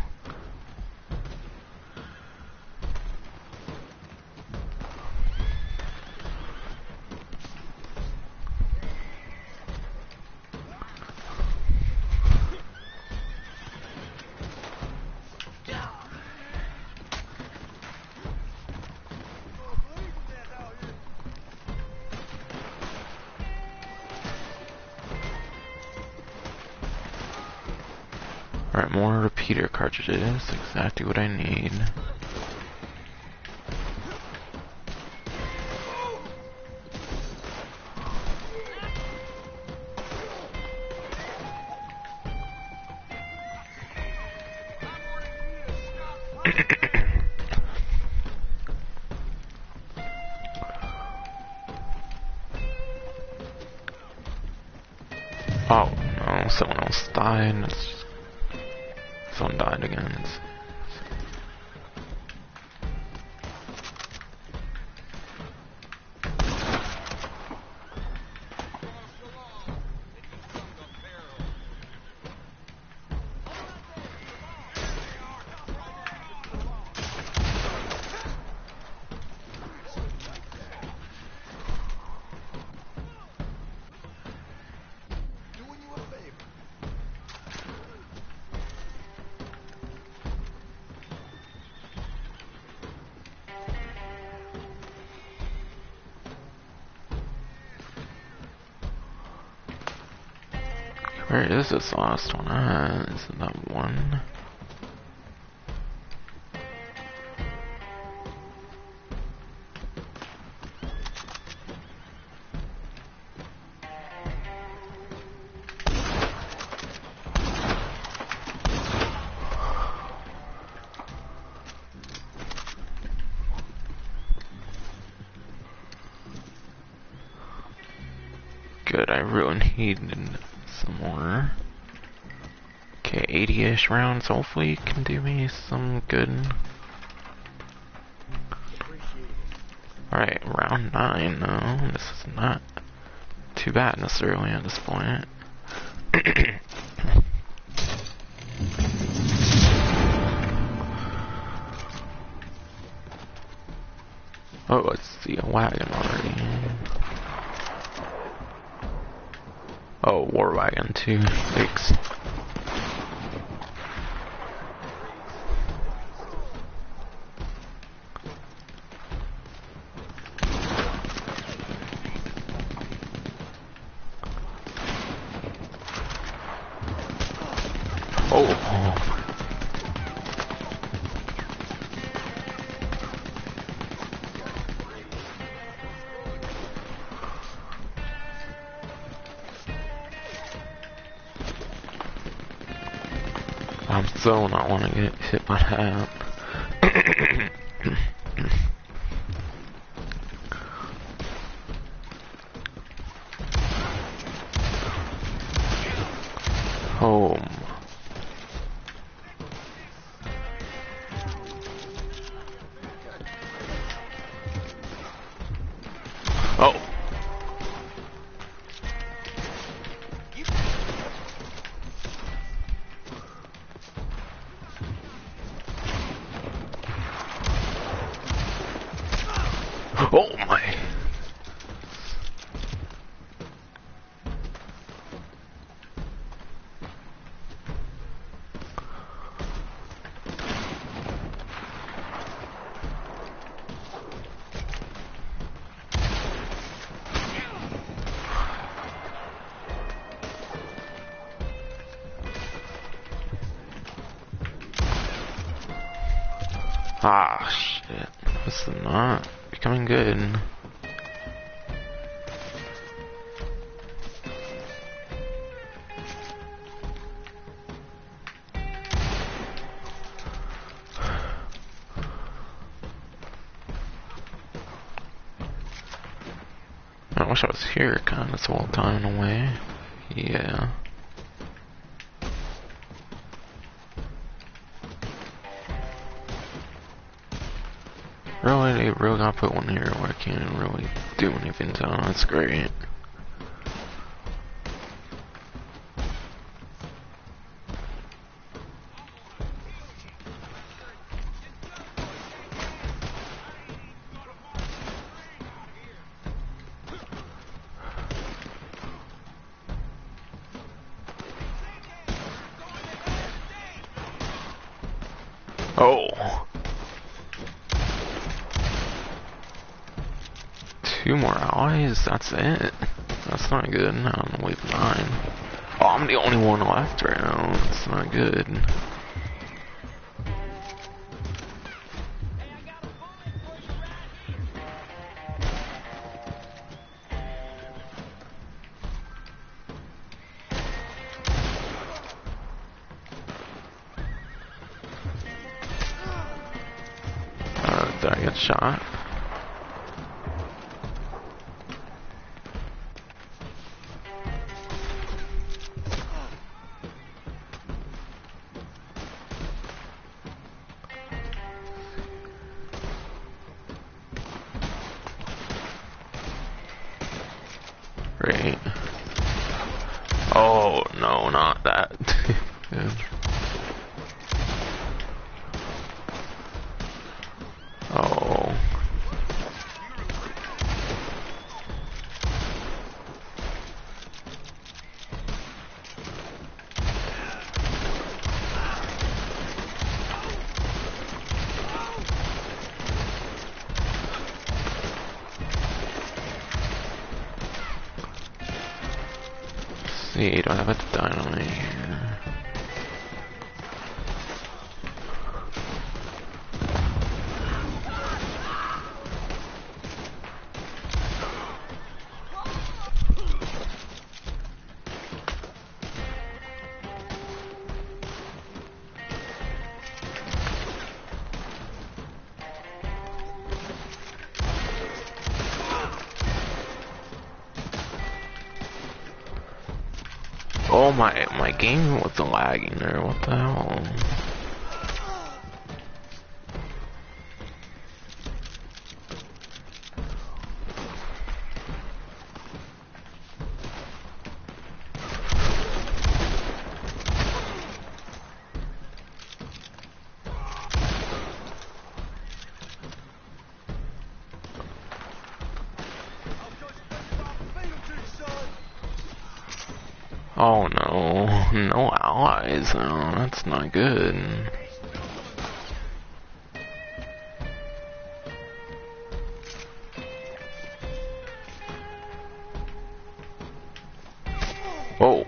Speaker 1: Alright, more repeater cartridges. Exactly what I need. Oh no, someone else died. Someone died again. Where is this last one? Isn't that one? Good, I really needed some more. Okay, 80-ish rounds hopefully can do me some good. Alright, round 9 though. This is not too bad necessarily at this point. Oh, I see a wagon already. Oh, war wagon too. Thanks. I'm so not want to get hit by that. Home. Oh. Oh my. Ah, shit. This is not becoming good. I wish I was here kind of this whole time in a way. Yeah. Really, they really gotta put one here where I can't really do anything to it. That's great. Oh! 2 more allies? That's it? That's not good. I'm with 9. Oh, I'm the only one left right now. That's not good. Did I get shot? Great. Oh, no, not that. Good. Oh. See, do I have a dynamite here? Oh, my game was lagging there. What the hell? Oh no, no allies. Oh, that's not good. Whoa.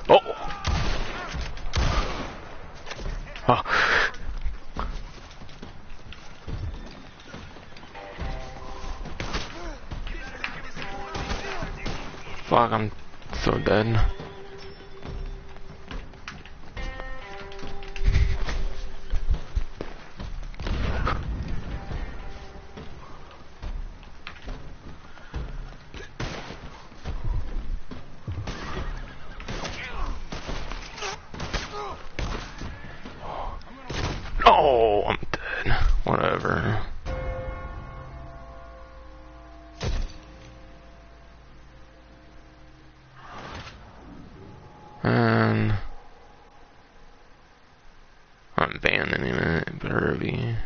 Speaker 1: Oh. Oh. Fuck, I'm so dead. Oh, I'm dead. Whatever. And I'm abandoning it. It better be.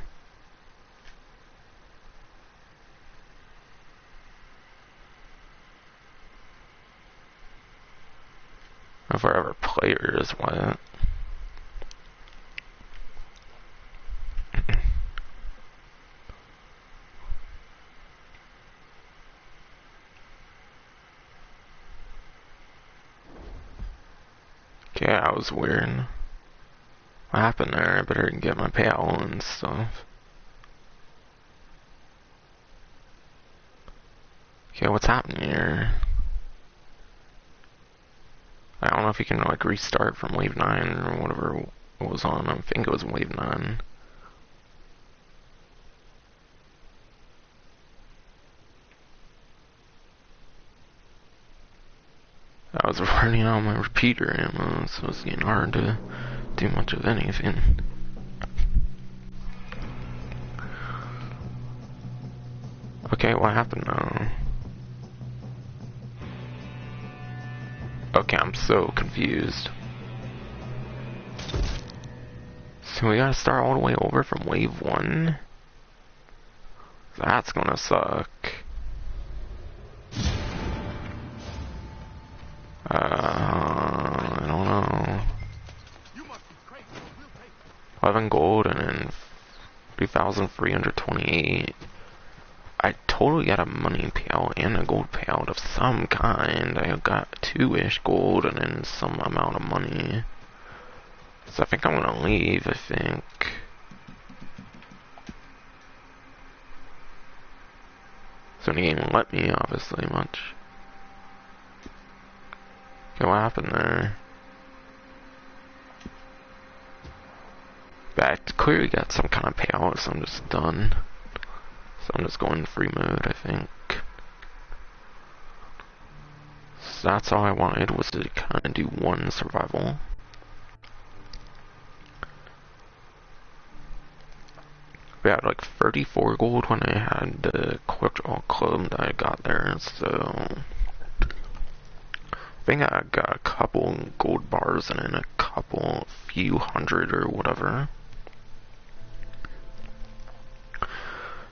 Speaker 1: If I ever players, what? Yeah, that was weird. What happened there? I better get my payout and stuff. Okay, what's happening here? I don't know if you can like restart from wave 9 or whatever it was on. I think it was wave 9. I was running out my repeater ammo, so it's getting hard to do much of anything. Okay, what happened now? Okay, I'm so confused. So we gotta start all the way over from wave 1? That's gonna suck. I don't know. 11 gold and then 3,328. I totally got a money payout and a gold payout of some kind. I got 2-ish gold and then some amount of money. So I think I'm gonna leave, I think. So the game won't let me, obviously, much. Okay, what happened there? But I clearly got some kind of payout, so I'm just done. So I'm just going free mode, I think. So that's all I wanted, was to kind of do one survival. We had like 34 gold when I had the Quick Draw Club that I got there, so I think I got a couple gold bars and then a few hundred or whatever.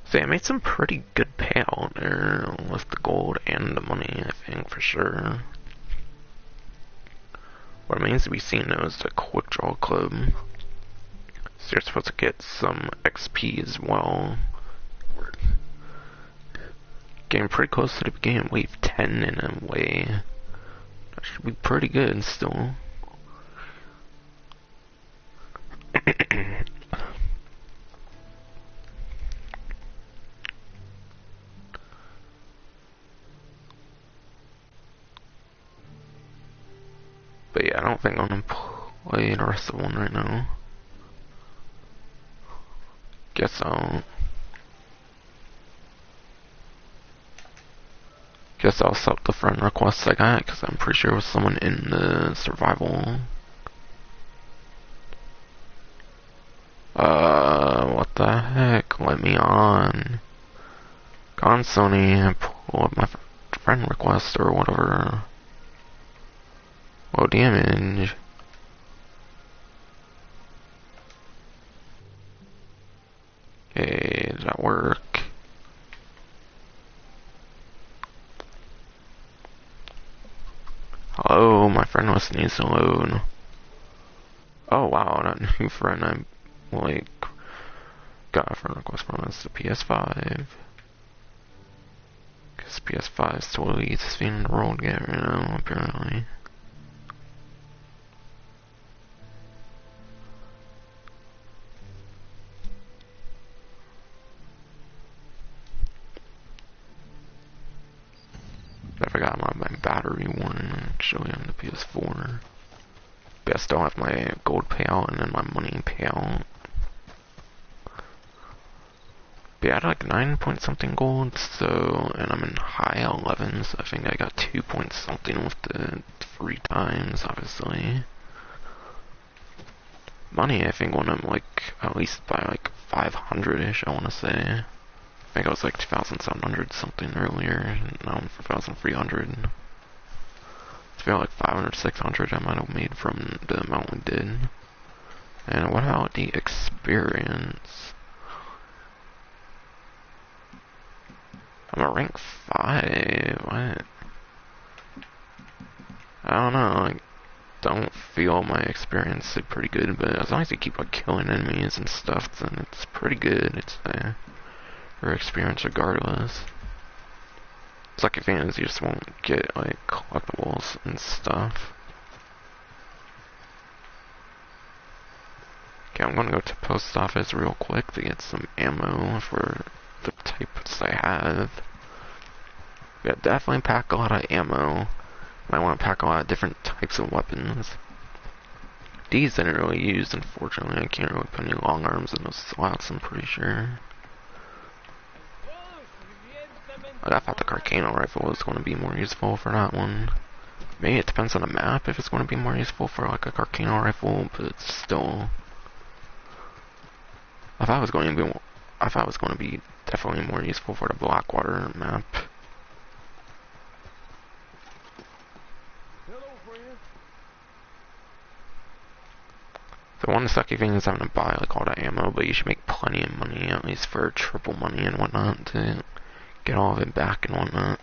Speaker 1: So yeah, I made some pretty good payout there with the gold and the money, I think, for sure. What remains to be seen though is the Quick Draw Club. So you're supposed to get some XP as well. Getting pretty close to the beginning of wave 10 in a way. That should be pretty good still. But yeah, I don't think I'm gonna play the rest of one right now. Guess I'll accept the friend request I got, because I'm pretty sure it was someone in the survival. What the heck? Let me on. Go on, Sony, pull up my friend request or whatever. Low damage. Okay, does that work? Hello, my friend list needs to load. Oh wow, that new friend I like got a friend request from is the PS5. Cause PS5 is totally the easiest thing in the world to get right now, apparently. I forgot my battery one actually on the PS4. But I still have my gold payout and then my money payout. But yeah, I had like 9 point something gold, so, and I'm in high 11s. I think I got 2 point something with the 3 times, obviously. Money, I think, when I'm like, at least by like 500-ish, I want to say. I think I was like 2,700 something earlier, now I'm 4,300. I feel like 500, 600 I might have made from the amount we did. And what about the experience? I'm a rank 5, what? I don't know, I don't feel my experience is pretty good, but as long as you keep like killing enemies and stuff, then it's pretty good. It's your experience regardless. It's like fans, you just won't get like collectibles and stuff. Okay, I'm gonna go to post office real quick to get some ammo for the types I have. Yeah, definitely pack a lot of ammo. I want to pack a lot of different types of weapons. These I didn't really use, unfortunately. I can't really put any long arms in those slots, I'm pretty sure. I thought the Carcano rifle was going to be more useful for that one. Maybe it depends on the map if it's going to be more useful for like a Carcano rifle, but it's still... I thought it was going to be definitely more useful for the Blackwater map. The one sucky thing is having to buy like all that ammo, but you should make plenty of money, at least for triple money and whatnot, to get all of it back and whatnot.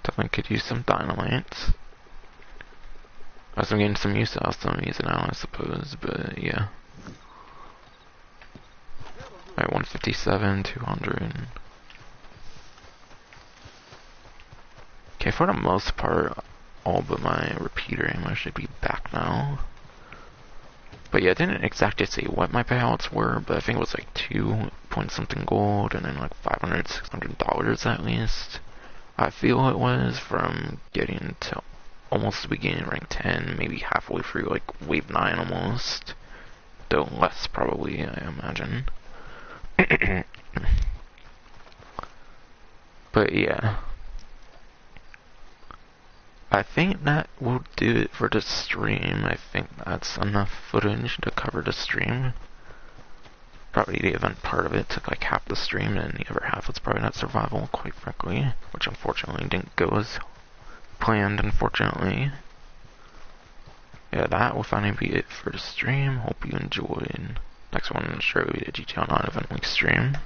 Speaker 1: Definitely could use some dynamite. I was getting some use out of some of these now, I suppose, but yeah. Alright, 157, 200. Okay, for the most part, all but my repeater ammo should be back now. But yeah, I didn't exactly say what my payouts were, but I think it was like 2 point something gold and then like $500, $600 at least. I feel it was from getting to almost the beginning rank 10, maybe halfway through like wave 9 almost. Though less probably, I imagine. But yeah. I think that will do it for the stream. I think that's enough footage to cover the stream. Probably the event part of it took like half the stream, and the other half was probably not survival, quite frankly. Which unfortunately didn't go as planned, unfortunately. Yeah, that will finally be it for the stream. Hope you enjoyed. Next one, sure will be the GTA Online event link stream.